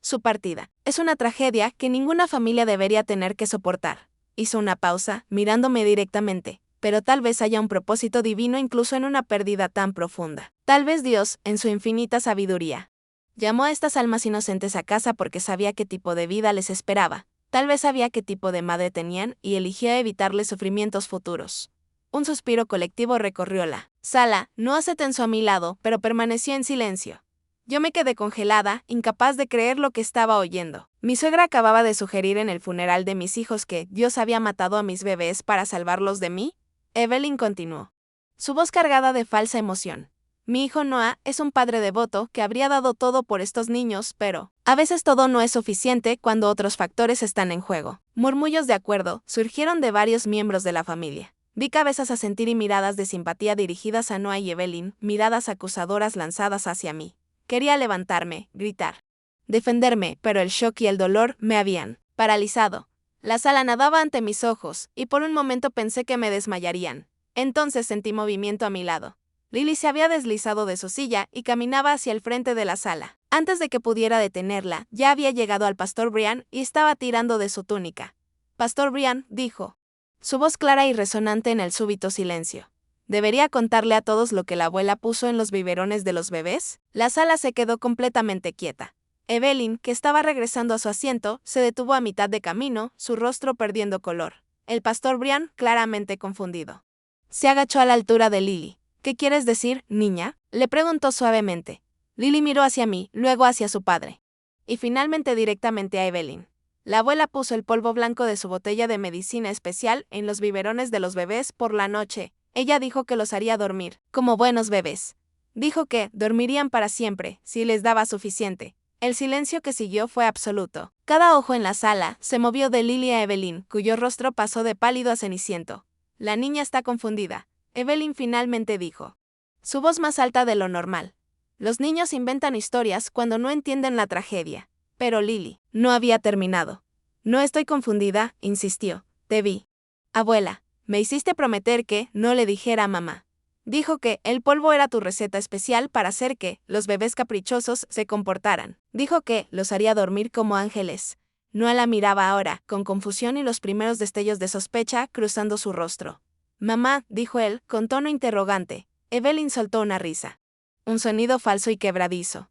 Su partida es una tragedia que ninguna familia debería tener que soportar. Hizo una pausa, mirándome directamente, pero tal vez haya un propósito divino incluso en una pérdida tan profunda. Tal vez Dios, en su infinita sabiduría, llamó a estas almas inocentes a casa porque sabía qué tipo de vida les esperaba. Tal vez sabía qué tipo de madre tenían y eligió evitarles sufrimientos futuros. Un suspiro colectivo recorrió la sala. Noah se tensó a mi lado, pero permaneció en silencio. Yo me quedé congelada, incapaz de creer lo que estaba oyendo. Mi suegra acababa de sugerir en el funeral de mis hijos que Dios había matado a mis bebés para salvarlos de mí. Evelyn continuó, su voz cargada de falsa emoción. Mi hijo Noah es un padre devoto que habría dado todo por estos niños, pero a veces todo no es suficiente cuando otros factores están en juego. Murmullos de acuerdo surgieron de varios miembros de la familia. Vi cabezas asentir y miradas de simpatía dirigidas a Noah y Evelyn, miradas acusadoras lanzadas hacia mí. Quería levantarme, gritar, defenderme, pero el shock y el dolor me habían paralizado. La sala nadaba ante mis ojos, y por un momento pensé que me desmayarían. Entonces sentí movimiento a mi lado. Lily se había deslizado de su silla y caminaba hacia el frente de la sala. Antes de que pudiera detenerla, ya había llegado al pastor Brian y estaba tirando de su túnica. Pastor Brian, dijo, su voz clara y resonante en el súbito silencio. ¿Debería contarle a todos lo que la abuela puso en los biberones de los bebés? La sala se quedó completamente quieta. Evelyn, que estaba regresando a su asiento, se detuvo a mitad de camino, su rostro perdiendo color. El pastor Brian, claramente confundido, se agachó a la altura de Lily. ¿Qué quieres decir, niña?, le preguntó suavemente. Lily miró hacia mí, luego hacia su padre. Y finalmente directamente a Evelyn. La abuela puso el polvo blanco de su botella de medicina especial en los biberones de los bebés por la noche. Ella dijo que los haría dormir, como buenos bebés. Dijo que dormirían para siempre, si les daba suficiente. El silencio que siguió fue absoluto. Cada ojo en la sala se movió de Lily a Evelyn, cuyo rostro pasó de pálido a ceniciento. La niña está confundida, Evelyn finalmente dijo. Su voz más alta de lo normal. Los niños inventan historias cuando no entienden la tragedia. Pero Lily no había terminado. No estoy confundida, insistió. Te vi. Abuela. Me hiciste prometer que no le dijera a mamá. Dijo que el polvo era tu receta especial para hacer que los bebés caprichosos se comportaran. Dijo que los haría dormir como ángeles. Noah la miraba ahora, con confusión y los primeros destellos de sospecha cruzando su rostro. Mamá, dijo él, con tono interrogante. Evelyn soltó una risa. Un sonido falso y quebradizo.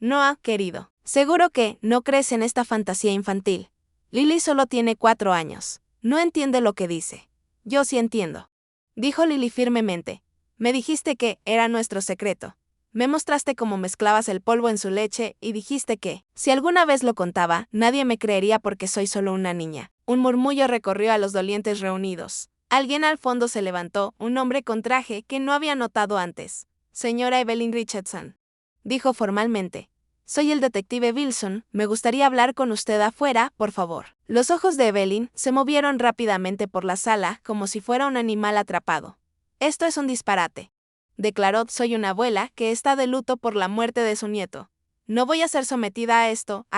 Noah, querido, seguro que no crees en esta fantasía infantil. Lily solo tiene 4 años. No entiende lo que dice. Yo sí entiendo. Dijo Lily firmemente. Me dijiste que era nuestro secreto. Me mostraste cómo mezclabas el polvo en su leche y dijiste que, si alguna vez lo contaba, nadie me creería porque soy solo una niña. Un murmullo recorrió a los dolientes reunidos. Alguien al fondo se levantó, un hombre con traje que no había notado antes. Señora Evelyn Richardson, dijo formalmente. Soy el detective Wilson, me gustaría hablar con usted afuera, por favor. Los ojos de Evelyn se movieron rápidamente por la sala como si fuera un animal atrapado. Esto es un disparate, declaró. Soy una abuela que está de luto por la muerte de su nieto. No voy a ser sometida a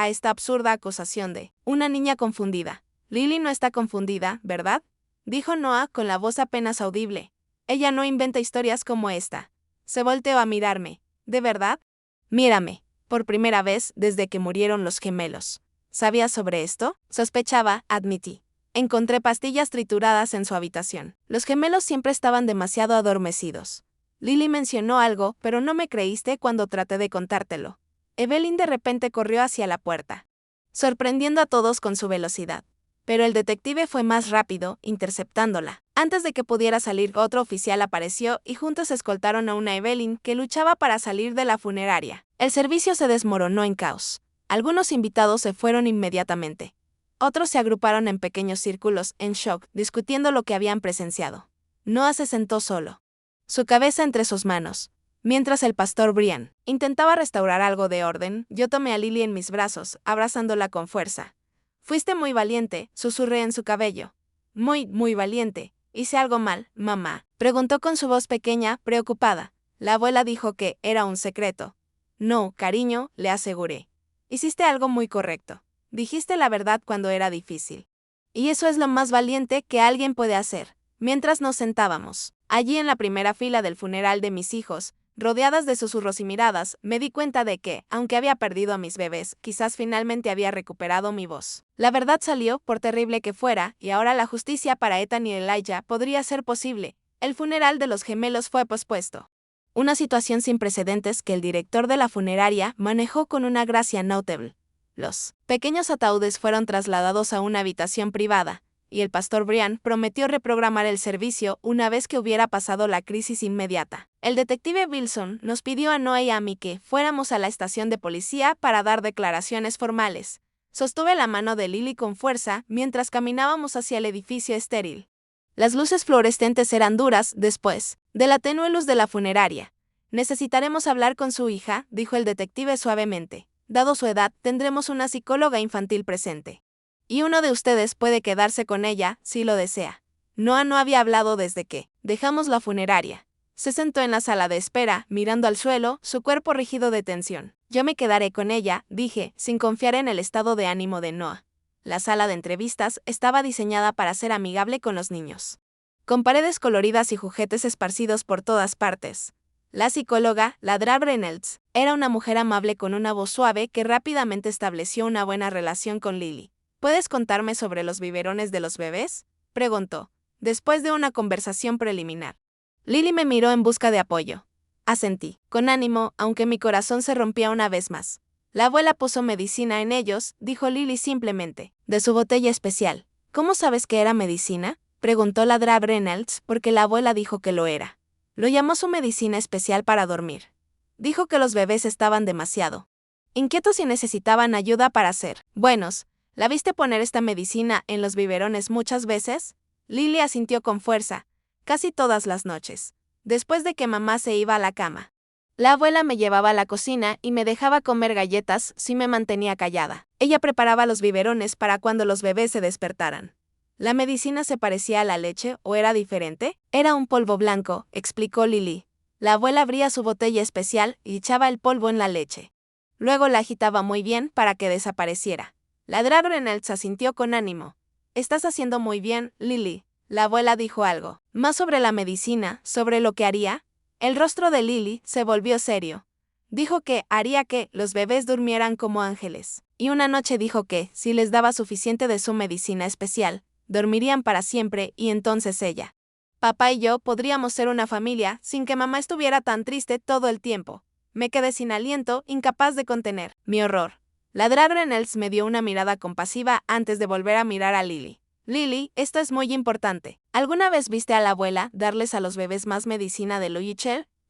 esta absurda acusación de una niña confundida. Lily no está confundida, ¿verdad?, dijo Noah con la voz apenas audible. Ella no inventa historias como esta. Se volteó a mirarme. ¿De verdad? Mírame. Por primera vez desde que murieron los gemelos. ¿Sabías sobre esto? Sospechaba, admití. Encontré pastillas trituradas en su habitación. Los gemelos siempre estaban demasiado adormecidos. Lily mencionó algo, pero no me creíste cuando traté de contártelo. Evelyn de repente corrió hacia la puerta, sorprendiendo a todos con su velocidad. Pero el detective fue más rápido, interceptándola. Antes de que pudiera salir, otro oficial apareció y juntos escoltaron a una Evelyn que luchaba para salir de la funeraria. El servicio se desmoronó en caos. Algunos invitados se fueron inmediatamente. Otros se agruparon en pequeños círculos, en shock, discutiendo lo que habían presenciado. Noah se sentó solo, su cabeza entre sus manos. Mientras el pastor Brian intentaba restaurar algo de orden, yo tomé a Lily en mis brazos, abrazándola con fuerza. Fuiste muy valiente, susurré en su cabello. Muy valiente. ¿Hice algo mal, mamá?, preguntó con su voz pequeña, preocupada. La abuela dijo que era un secreto. No, cariño, le aseguré. Hiciste algo muy correcto. Dijiste la verdad cuando era difícil. Y eso es lo más valiente que alguien puede hacer. Mientras nos sentábamos, allí en la primera fila del funeral de mis hijos, rodeadas de susurros y miradas, me di cuenta de que, aunque había perdido a mis bebés, quizás finalmente había recuperado mi voz. La verdad salió, por terrible que fuera, y ahora la justicia para Ethan y Elijah podría ser posible. El funeral de los gemelos fue pospuesto. Una situación sin precedentes que el director de la funeraria manejó con una gracia notable. Los pequeños ataúdes fueron trasladados a una habitación privada, y el pastor Brian prometió reprogramar el servicio una vez que hubiera pasado la crisis inmediata. El detective Wilson nos pidió a Noah y a mí que fuéramos a la estación de policía para dar declaraciones formales. Sostuve la mano de Lily con fuerza mientras caminábamos hacia el edificio estéril. Las luces fluorescentes eran duras después de la tenue luz de la funeraria. Necesitaremos hablar con su hija, dijo el detective suavemente. Dado su edad, tendremos una psicóloga infantil presente. Y uno de ustedes puede quedarse con ella, si lo desea. Noah no había hablado desde que dejamos la funeraria. Se sentó en la sala de espera, mirando al suelo, su cuerpo rígido de tensión. Yo me quedaré con ella, dije, sin confiar en el estado de ánimo de Noah. La sala de entrevistas estaba diseñada para ser amigable con los niños, con paredes coloridas y juguetes esparcidos por todas partes. La psicóloga, Ladra Reynolds, era una mujer amable con una voz suave que rápidamente estableció una buena relación con Lily. ¿Puedes contarme sobre los biberones de los bebés?, preguntó, después de una conversación preliminar. Lily me miró en busca de apoyo. Asentí, con ánimo, aunque mi corazón se rompía una vez más. La abuela puso medicina en ellos, dijo Lily simplemente, de su botella especial. ¿Cómo sabes que era medicina?, preguntó Ladra Reynolds, porque la abuela dijo que lo era. Lo llamó su medicina especial para dormir. Dijo que los bebés estaban demasiado inquietos y necesitaban ayuda para ser buenos. ¿La viste poner esta medicina en los biberones muchas veces? Lily asintió con fuerza, casi todas las noches, después de que mamá se iba a la cama. La abuela me llevaba a la cocina y me dejaba comer galletas si me mantenía callada. Ella preparaba los biberones para cuando los bebés se despertaran. ¿La medicina se parecía a la leche o era diferente? Era un polvo blanco, explicó Lily. La abuela abría su botella especial y echaba el polvo en la leche. Luego la agitaba muy bien para que desapareciera. Ladra Reynolds asintió con ánimo. Estás haciendo muy bien, Lily. La abuela dijo algo más sobre la medicina, sobre lo que haría. El rostro de Lily se volvió serio. Dijo que haría que los bebés durmieran como ángeles. Y una noche dijo que, si les daba suficiente de su medicina especial, dormirían para siempre y entonces ella. Papá y yo podríamos ser una familia sin que mamá estuviera tan triste todo el tiempo. Me quedé sin aliento, incapaz de contener mi horror. Ladra Reynolds me dio una mirada compasiva antes de volver a mirar a Lily. Lily, esto es muy importante. ¿Alguna vez viste a la abuela darles a los bebés más medicina de Louis?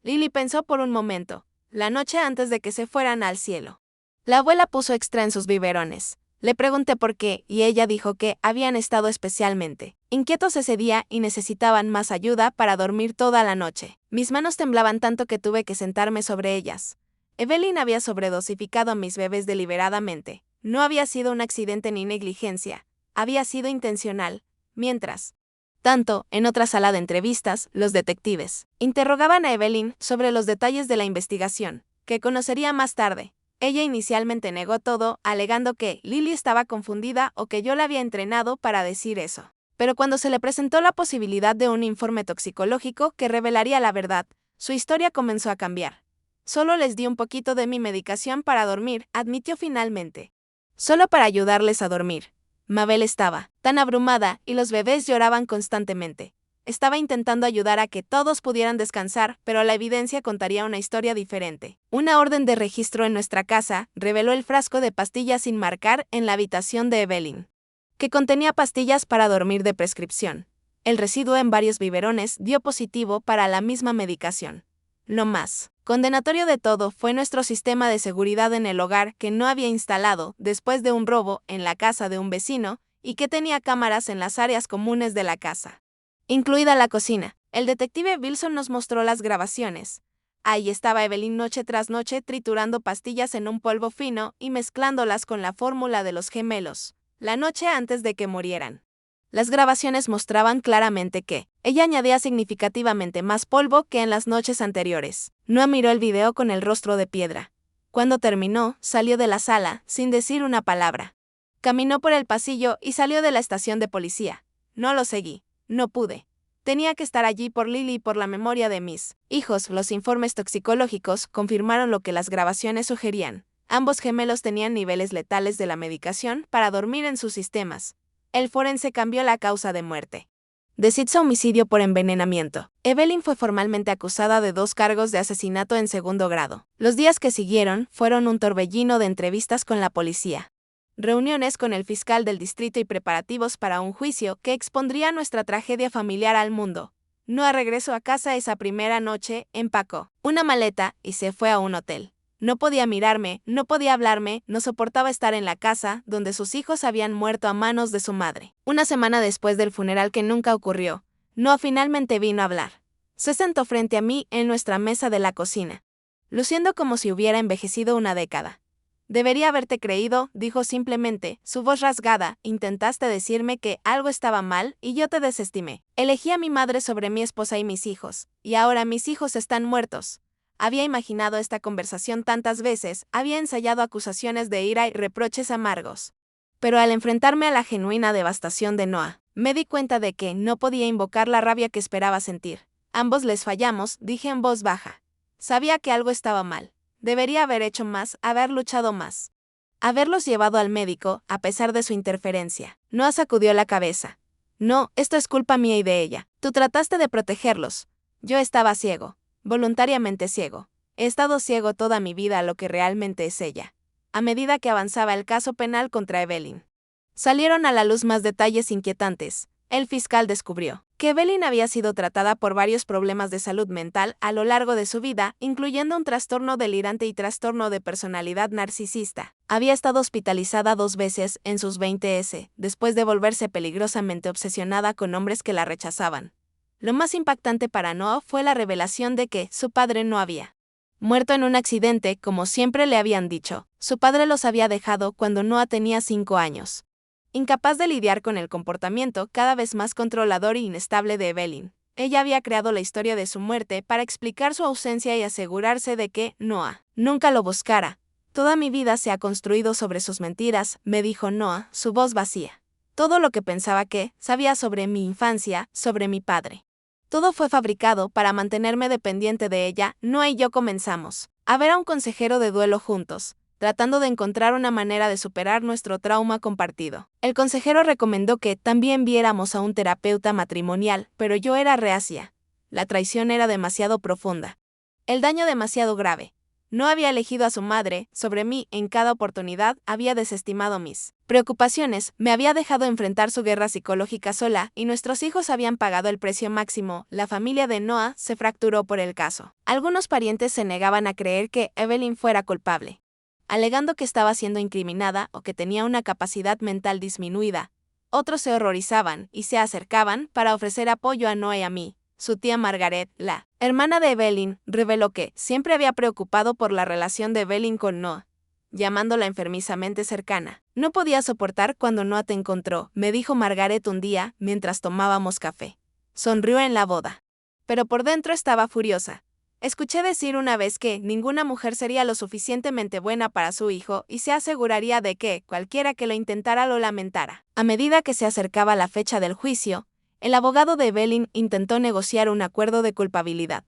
Lily pensó por un momento. La noche antes de que se fueran al cielo. La abuela puso extra en sus biberones. Le pregunté por qué, y ella dijo que habían estado especialmente inquietos ese día y necesitaban más ayuda para dormir toda la noche. Mis manos temblaban tanto que tuve que sentarme sobre ellas. Evelyn había sobredosificado a mis bebés deliberadamente. No había sido un accidente ni negligencia. Había sido intencional. Mientras tanto, en otra sala de entrevistas, los detectives interrogaban a Evelyn sobre los detalles de la investigación, que conocería más tarde. Ella inicialmente negó todo, alegando que Lily estaba confundida o que yo la había entrenado para decir eso. Pero cuando se le presentó la posibilidad de un informe toxicológico que revelaría la verdad, su historia comenzó a cambiar. Solo les di un poquito de mi medicación para dormir, admitió finalmente. Solo para ayudarles a dormir. Mabel estaba tan abrumada y los bebés lloraban constantemente. Estaba intentando ayudar a que todos pudieran descansar, pero la evidencia contaría una historia diferente. Una orden de registro en nuestra casa reveló el frasco de pastillas sin marcar en la habitación de Evelyn, que contenía pastillas para dormir de prescripción. El residuo en varios biberones dio positivo para la misma medicación. Lo más condenatorio de todo fue nuestro sistema de seguridad en el hogar que no había instalado después de un robo en la casa de un vecino y que tenía cámaras en las áreas comunes de la casa, incluida la cocina. El detective Wilson nos mostró las grabaciones. Ahí estaba Evelyn noche tras noche triturando pastillas en un polvo fino y mezclándolas con la fórmula de los gemelos, la noche antes de que murieran. Las grabaciones mostraban claramente que ella añadía significativamente más polvo que en las noches anteriores. Noah miró el video con el rostro de piedra. Cuando terminó, salió de la sala, sin decir una palabra. Caminó por el pasillo y salió de la estación de policía. No lo seguí. No pude. Tenía que estar allí por Lily y por la memoria de mis hijos. Los informes toxicológicos confirmaron lo que las grabaciones sugerían. Ambos gemelos tenían niveles letales de la medicación para dormir en sus sistemas. El forense cambió la causa de muerte. Decidse homicidio por envenenamiento. Evelyn fue formalmente acusada de 2 cargos de asesinato en segundo grado. Los días que siguieron fueron un torbellino de entrevistas con la policía, reuniones con el fiscal del distrito y preparativos para un juicio que expondría nuestra tragedia familiar al mundo. Noah regresó a casa esa primera noche, empacó una maleta y se fue a un hotel. No podía mirarme, no podía hablarme, no soportaba estar en la casa donde sus hijos habían muerto a manos de su madre. Una semana después del funeral que nunca ocurrió, Noah finalmente vino a hablar. Se sentó frente a mí en nuestra mesa de la cocina, luciendo como si hubiera envejecido una década. Debería haberte creído, dijo simplemente, su voz rasgada. Intentaste decirme que algo estaba mal y yo te desestimé. Elegí a mi madre sobre mi esposa y mis hijos, y ahora mis hijos están muertos. Había imaginado esta conversación tantas veces, había ensayado acusaciones de ira y reproches amargos. Pero al enfrentarme a la genuina devastación de Noah, me di cuenta de que no podía invocar la rabia que esperaba sentir. Ambos les fallamos, dije en voz baja. Sabía que algo estaba mal. Debería haber hecho más, haber luchado más. Haberlos llevado al médico, a pesar de su interferencia. Noah sacudió la cabeza. No, esto es culpa mía y de ella. Tú trataste de protegerlos. Yo estaba ciego. Voluntariamente ciego. He estado ciego toda mi vida a lo que realmente es ella. A medida que avanzaba el caso penal contra Evelyn, salieron a la luz más detalles inquietantes. El fiscal descubrió que Evelyn había sido tratada por varios problemas de salud mental a lo largo de su vida, incluyendo un trastorno delirante y trastorno de personalidad narcisista. Había estado hospitalizada 2 veces en sus 20s, después de volverse peligrosamente obsesionada con hombres que la rechazaban. Lo más impactante para Noah fue la revelación de que su padre no había muerto en un accidente, como siempre le habían dicho. Su padre los había dejado cuando Noah tenía 5 años. Incapaz de lidiar con el comportamiento cada vez más controlador e inestable de Evelyn, ella había creado la historia de su muerte para explicar su ausencia y asegurarse de que Noah nunca lo buscara. Toda mi vida se ha construido sobre sus mentiras, me dijo Noah, su voz vacía. Todo lo que pensaba que sabía sobre mi infancia, sobre mi padre. Todo fue fabricado para mantenerme dependiente de ella. Noah y yo comenzamos a ver a un consejero de duelo juntos, tratando de encontrar una manera de superar nuestro trauma compartido. El consejero recomendó que también viéramos a un terapeuta matrimonial, pero yo era reacia. La traición era demasiado profunda. El daño demasiado grave. No había elegido a su madre, sobre mí, en cada oportunidad, había desestimado mis preocupaciones, me había dejado enfrentar su guerra psicológica sola, y nuestros hijos habían pagado el precio máximo. La familia de Noah se fracturó por el caso. Algunos parientes se negaban a creer que Evelyn fuera culpable, alegando que estaba siendo incriminada o que tenía una capacidad mental disminuida. Otros se horrorizaban y se acercaban para ofrecer apoyo a Noah y a mí. Su tía Margaret, la hermana de Evelyn, reveló que siempre había preocupado por la relación de Evelyn con Noah, llamándola enfermizamente cercana. No podía soportar cuando Noah te encontró, me dijo Margaret un día mientras tomábamos café. Sonrió en la boda. Pero por dentro estaba furiosa. Escuché decir una vez que ninguna mujer sería lo suficientemente buena para su hijo y se aseguraría de que cualquiera que lo intentara lo lamentara. A medida que se acercaba la fecha del juicio, el abogado de Evelyn intentó negociar un acuerdo de culpabilidad,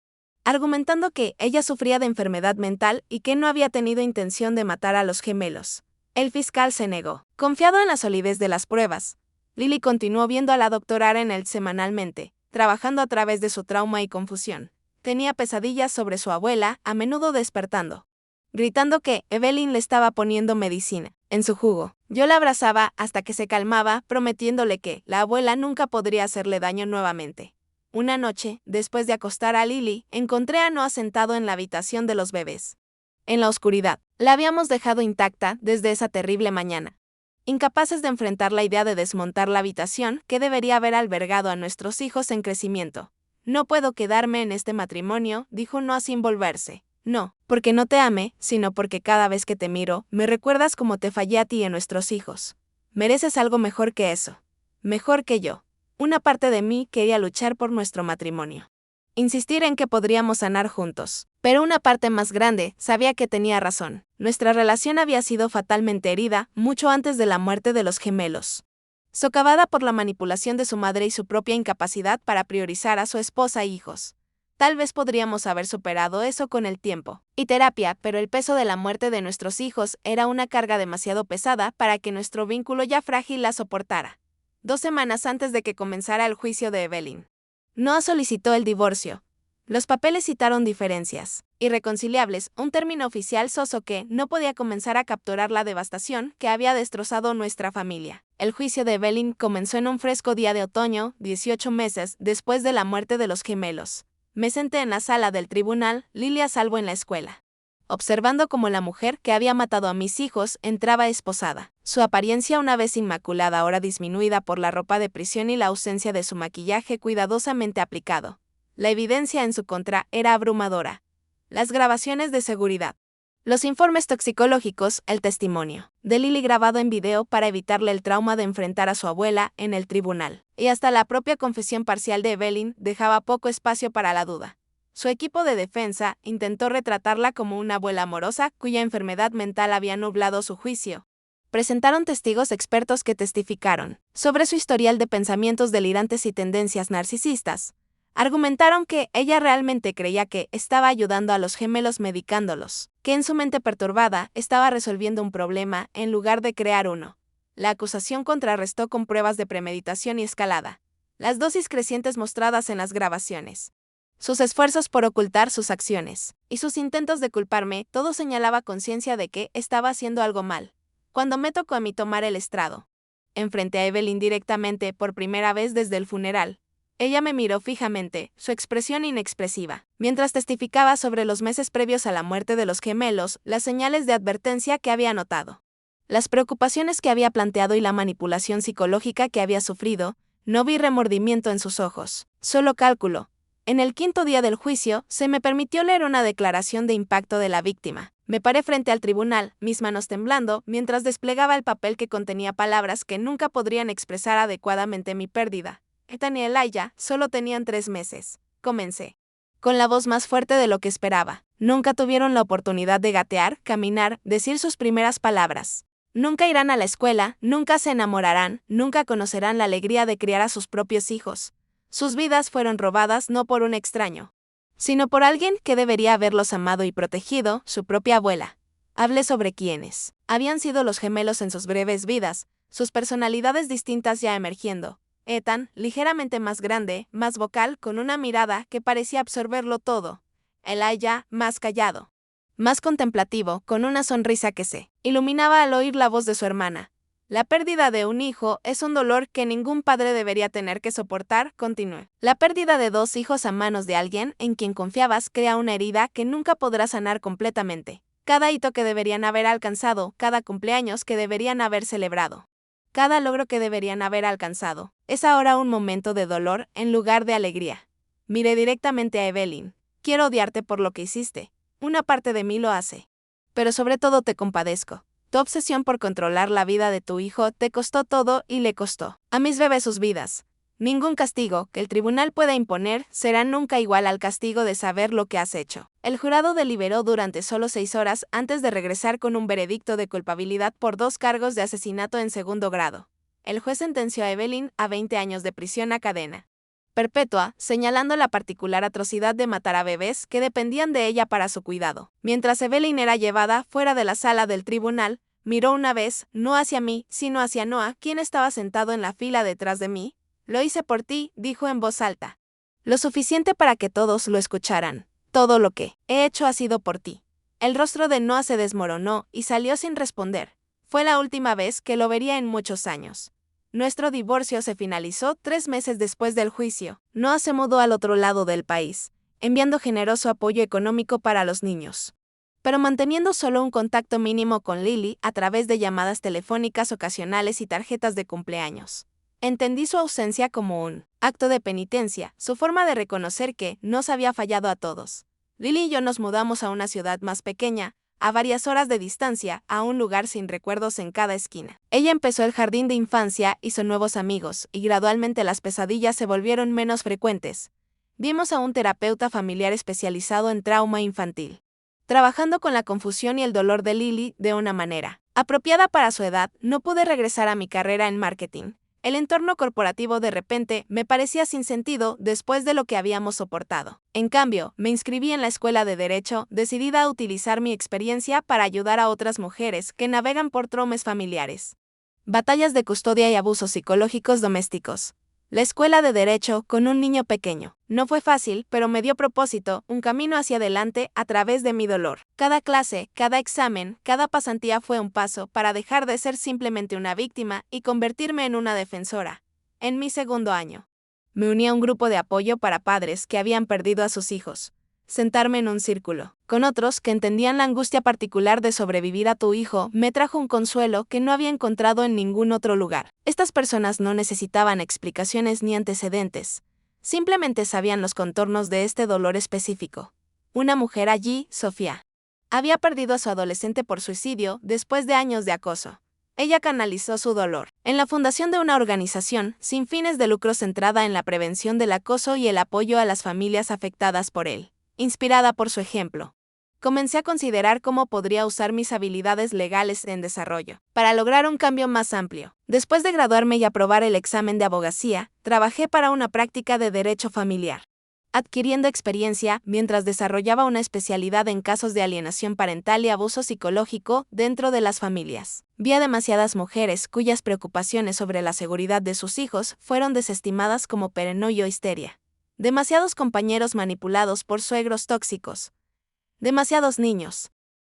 argumentando que ella sufría de enfermedad mental y que no había tenido intención de matar a los gemelos. El fiscal se negó. Confiado en la solidez de las pruebas, Lily continuó viendo a la doctora Areneld semanalmente, trabajando a través de su trauma y confusión. Tenía pesadillas sobre su abuela, a menudo despertando, gritando que Evelyn le estaba poniendo medicina en su jugo. Yo la abrazaba hasta que se calmaba, prometiéndole que la abuela nunca podría hacerle daño nuevamente. Una noche, después de acostar a Lily, encontré a Noah sentado en la habitación de los bebés. En la oscuridad, la habíamos dejado intacta desde esa terrible mañana. Incapaces de enfrentar la idea de desmontar la habitación que debería haber albergado a nuestros hijos en crecimiento, No puedo quedarme en este matrimonio, dijo Noah sin volverse. No, porque no te ame, sino porque cada vez que te miro, me recuerdas cómo te fallé a ti y a nuestros hijos. Mereces algo mejor que eso. Mejor que yo. Una parte de mí quería luchar por nuestro matrimonio. Insistir en que podríamos sanar juntos. Pero una parte más grande sabía que tenía razón. Nuestra relación había sido fatalmente herida mucho antes de la muerte de los gemelos. Socavada por la manipulación de su madre y su propia incapacidad para priorizar a su esposa e hijos. Tal vez podríamos haber superado eso con el tiempo y terapia, pero el peso de la muerte de nuestros hijos era una carga demasiado pesada para que nuestro vínculo ya frágil la soportara. 2 semanas antes de que comenzara el juicio de Evelyn, Noah solicitó el divorcio. Los papeles citaron diferencias irreconciliables, un término oficial soso que no podía comenzar a capturar la devastación que había destrozado nuestra familia. El juicio de Evelyn comenzó en un fresco día de otoño, 18 meses después de la muerte de los gemelos. Me senté en la sala del tribunal, Lily a salvo en la escuela, observando cómo la mujer que había matado a mis hijos entraba esposada. Su apariencia una vez inmaculada, ahora disminuida por la ropa de prisión y la ausencia de su maquillaje cuidadosamente aplicado. La evidencia en su contra era abrumadora. Las grabaciones de seguridad, los informes toxicológicos, el testimonio de Lily grabado en video para evitarle el trauma de enfrentar a su abuela en el tribunal, y hasta la propia confesión parcial de Evelyn dejaba poco espacio para la duda. Su equipo de defensa intentó retratarla como una abuela amorosa cuya enfermedad mental había nublado su juicio. Presentaron testigos expertos que testificaron sobre su historial de pensamientos delirantes y tendencias narcisistas. Argumentaron que ella realmente creía que estaba ayudando a los gemelos medicándolos, que en su mente perturbada estaba resolviendo un problema en lugar de crear uno. La acusación contrarrestó con pruebas de premeditación y escalada, las dosis crecientes mostradas en las grabaciones, sus esfuerzos por ocultar sus acciones y sus intentos de culparme, todo señalaba conciencia de que estaba haciendo algo mal. Cuando me tocó a mí tomar el estrado, enfrenté a Evelyn directamente por primera vez desde el funeral. Ella me miró fijamente, su expresión inexpresiva, mientras testificaba sobre los meses previos a la muerte de los gemelos, las señales de advertencia que había notado, las preocupaciones que había planteado y la manipulación psicológica que había sufrido. No vi remordimiento en sus ojos, solo cálculo. En el 5.º día del juicio, se me permitió leer una declaración de impacto de la víctima. Me paré frente al tribunal, mis manos temblando, mientras desplegaba el papel que contenía palabras que nunca podrían expresar adecuadamente mi pérdida. Ethan y Elijah solo tenían 3 meses. Comencé, con la voz más fuerte de lo que esperaba. Nunca tuvieron la oportunidad de gatear, caminar, decir sus primeras palabras. Nunca irán a la escuela, nunca se enamorarán, nunca conocerán la alegría de criar a sus propios hijos. Sus vidas fueron robadas no por un extraño, sino por alguien que debería haberlos amado y protegido, su propia abuela. Hablé sobre quiénes habían sido los gemelos en sus breves vidas, sus personalidades distintas ya emergiendo. Ethan, ligeramente más grande, más vocal, con una mirada que parecía absorberlo todo. Elijah, más callado, más contemplativo, con una sonrisa que se iluminaba al oír la voz de su hermana. La pérdida de un hijo es un dolor que ningún padre debería tener que soportar, continué. La pérdida de 2 hijos a manos de alguien en quien confiabas crea una herida que nunca podrás sanar completamente. Cada hito que deberían haber alcanzado, cada cumpleaños que deberían haber celebrado, cada logro que deberían haber alcanzado, es ahora un momento de dolor en lugar de alegría. Miré directamente a Evelyn. Quiero odiarte por lo que hiciste. Una parte de mí lo hace. Pero sobre todo te compadezco. Tu obsesión por controlar la vida de tu hijo te costó todo y le costó a mis bebés sus vidas. Ningún castigo que el tribunal pueda imponer será nunca igual al castigo de saber lo que has hecho. El jurado deliberó durante solo 6 horas antes de regresar con un veredicto de culpabilidad por 2 cargos de asesinato en 2.º grado. El juez sentenció a Evelyn a 20 años de prisión a cadena perpetua, señalando la particular atrocidad de matar a bebés que dependían de ella para su cuidado. Mientras Evelyn era llevada fuera de la sala del tribunal, miró una vez, no hacia mí, sino hacia Noah, quien estaba sentado en la fila detrás de mí. Lo hice por ti, dijo en voz alta. Lo suficiente para que todos lo escucharan. Todo lo que he hecho ha sido por ti. El rostro de Noah se desmoronó y salió sin responder. Fue la última vez que lo vería en muchos años. Nuestro divorcio se finalizó 3 meses después del juicio. Noah se mudó al otro lado del país, enviando generoso apoyo económico para los niños, pero manteniendo solo un contacto mínimo con Lily a través de llamadas telefónicas ocasionales y tarjetas de cumpleaños. Entendí su ausencia como un acto de penitencia, su forma de reconocer que nos había fallado a todos. Lily y yo nos mudamos a una ciudad más pequeña, a varias horas de distancia, a un lugar sin recuerdos en cada esquina. Ella empezó el jardín de infancia, hizo nuevos amigos, y gradualmente las pesadillas se volvieron menos frecuentes. Vimos a un terapeuta familiar especializado en trauma infantil, trabajando con la confusión y el dolor de Lily de una manera apropiada para su edad. No pude regresar a mi carrera en marketing. El entorno corporativo de repente me parecía sin sentido después de lo que habíamos soportado. En cambio, me inscribí en la escuela de Derecho, decidida a utilizar mi experiencia para ayudar a otras mujeres que navegan por traumas familiares. Batallas de custodia y abusos psicológicos domésticos. La escuela de Derecho con un niño pequeño. No fue fácil, pero me dio propósito, un camino hacia adelante a través de mi dolor. Cada clase, cada examen, cada pasantía fue un paso para dejar de ser simplemente una víctima y convertirme en una defensora. En mi segundo año, me uní a un grupo de apoyo para padres que habían perdido a sus hijos. Sentarme en un círculo con otros que entendían la angustia particular de sobrevivir a tu hijo me trajo un consuelo que no había encontrado en ningún otro lugar. Estas personas no necesitaban explicaciones ni antecedentes. Simplemente sabían los contornos de este dolor específico. Una mujer allí, Sofía, había perdido a su adolescente por suicidio después de años de acoso. Ella canalizó su dolor en la fundación de una organización sin fines de lucro centrada en la prevención del acoso y el apoyo a las familias afectadas por él. Inspirada por su ejemplo, comencé a considerar cómo podría usar mis habilidades legales en desarrollo para lograr un cambio más amplio. Después de graduarme y aprobar el examen de abogacía, trabajé para una práctica de derecho familiar, adquiriendo experiencia mientras desarrollaba una especialidad en casos de alienación parental y abuso psicológico dentro de las familias. Vi a demasiadas mujeres cuyas preocupaciones sobre la seguridad de sus hijos fueron desestimadas como paranoia o histeria. Demasiados compañeros manipulados por suegros tóxicos. Demasiados niños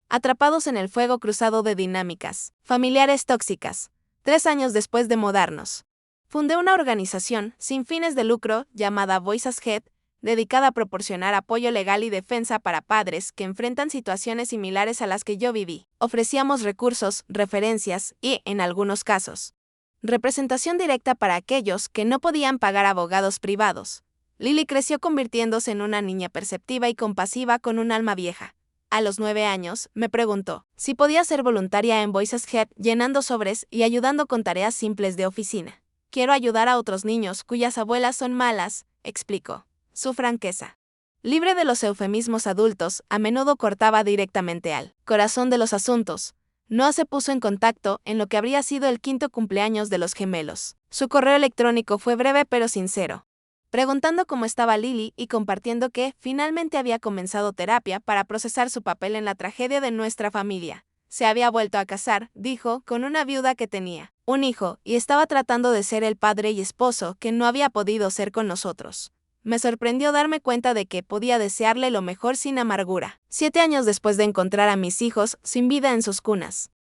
atrapados en el fuego cruzado de dinámicas familiares tóxicas. 3 años después de mudarnos, fundé una organización sin fines de lucro llamada Voices Head, dedicada a proporcionar apoyo legal y defensa para padres que enfrentan situaciones similares a las que yo viví. Ofrecíamos recursos, referencias y, en algunos casos, representación directa para aquellos que no podían pagar abogados privados. Lily creció convirtiéndose en una niña perceptiva y compasiva con un alma vieja. A los 9 años, me preguntó si podía ser voluntaria en Voices Head llenando sobres y ayudando con tareas simples de oficina. Quiero ayudar a otros niños cuyas abuelas son malas, explicó. Su franqueza, libre de los eufemismos adultos, a menudo cortaba directamente al corazón de los asuntos. Noah se puso en contacto en lo que habría sido el 5º cumpleaños de los gemelos. Su correo electrónico fue breve pero sincero, preguntando cómo estaba Lily y compartiendo que finalmente había comenzado terapia para procesar su papel en la tragedia de nuestra familia. Se había vuelto a casar, dijo, con una viuda que tenía un hijo y estaba tratando de ser el padre y esposo que no había podido ser con nosotros. Me sorprendió darme cuenta de que podía desearle lo mejor sin amargura. 7 años después de encontrar a mis hijos sin vida en sus cunas,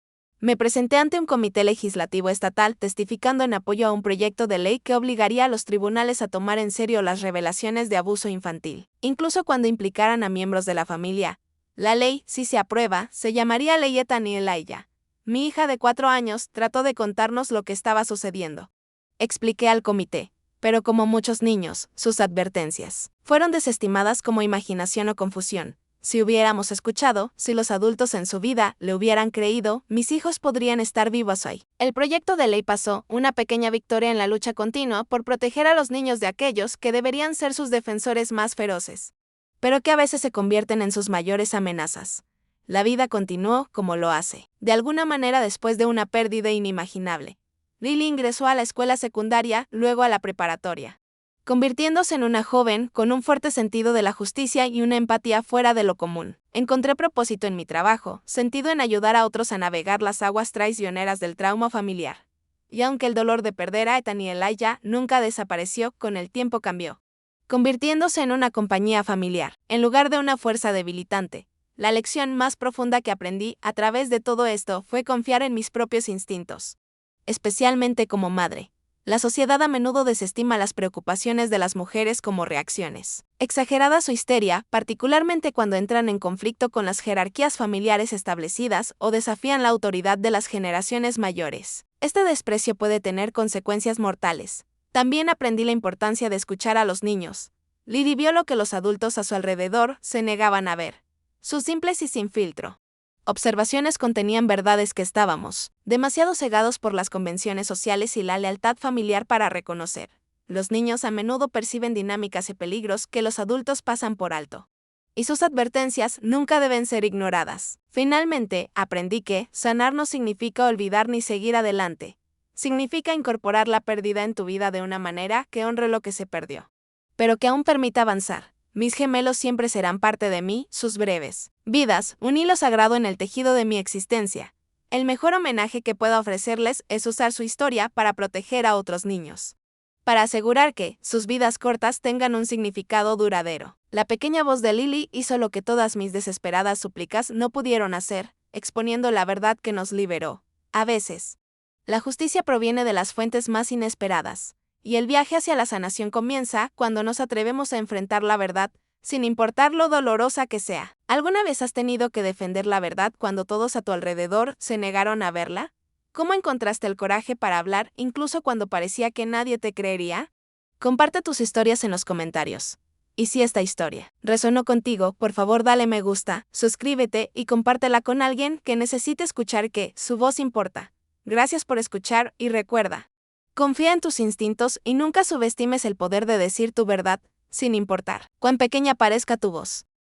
me presenté ante un comité legislativo estatal testificando en apoyo a un proyecto de ley que obligaría a los tribunales a tomar en serio las revelaciones de abuso infantil, incluso cuando implicaran a miembros de la familia. La ley, si se aprueba, se llamaría Ley Ethani Elijah. Mi hija de 4 años trató de contarnos lo que estaba sucediendo. Expliqué al comité, pero como muchos niños, sus advertencias fueron desestimadas como imaginación o confusión. Si hubiéramos escuchado, si los adultos en su vida le hubieran creído, mis hijos podrían estar vivos hoy. El proyecto de ley pasó, una pequeña victoria en la lucha continua por proteger a los niños de aquellos que deberían ser sus defensores más feroces, pero que a veces se convierten en sus mayores amenazas. La vida continuó como lo hace, de alguna manera después de una pérdida inimaginable. Lily ingresó a la escuela secundaria, luego a la preparatoria, convirtiéndose en una joven con un fuerte sentido de la justicia y una empatía fuera de lo común. Encontré propósito en mi trabajo, sentido en ayudar a otros a navegar las aguas traicioneras del trauma familiar. Y aunque el dolor de perder a Ethani Elijah nunca desapareció, con el tiempo cambió, convirtiéndose en una compañía familiar, en lugar de una fuerza debilitante. La lección más profunda que aprendí a través de todo esto fue confiar en mis propios instintos, especialmente como madre. La sociedad a menudo desestima las preocupaciones de las mujeres como reacciones exageradas o histeria, particularmente cuando entran en conflicto con las jerarquías familiares establecidas o desafían la autoridad de las generaciones mayores. Este desprecio puede tener consecuencias mortales. También aprendí la importancia de escuchar a los niños. Lily vio lo que los adultos a su alrededor se negaban a ver. Sus simples y sin filtro observaciones contenían verdades que estábamos demasiado cegados por las convenciones sociales y la lealtad familiar para reconocer. Los niños a menudo perciben dinámicas y peligros que los adultos pasan por alto. Y sus advertencias nunca deben ser ignoradas. Finalmente, aprendí que sanar no significa olvidar ni seguir adelante. Significa incorporar la pérdida en tu vida de una manera que honre lo que se perdió, pero que aún permita avanzar. Mis gemelos siempre serán parte de mí, sus breves vidas, un hilo sagrado en el tejido de mi existencia. El mejor homenaje que pueda ofrecerles es usar su historia para proteger a otros niños, para asegurar que sus vidas cortas tengan un significado duradero. La pequeña voz de Lily hizo lo que todas mis desesperadas súplicas no pudieron hacer, exponiendo la verdad que nos liberó. A veces, la justicia proviene de las fuentes más inesperadas, y el viaje hacia la sanación comienza cuando nos atrevemos a enfrentar la verdad, sin importar lo dolorosa que sea. ¿Alguna vez has tenido que defender la verdad cuando todos a tu alrededor se negaron a verla? ¿Cómo encontraste el coraje para hablar incluso cuando parecía que nadie te creería? Comparte tus historias en los comentarios. Y si esta historia resonó contigo, por favor dale me gusta, suscríbete y compártela con alguien que necesite escuchar que su voz importa. Gracias por escuchar y recuerda, confía en tus instintos y nunca subestimes el poder de decir tu verdad, sin importar cuán pequeña parezca tu voz.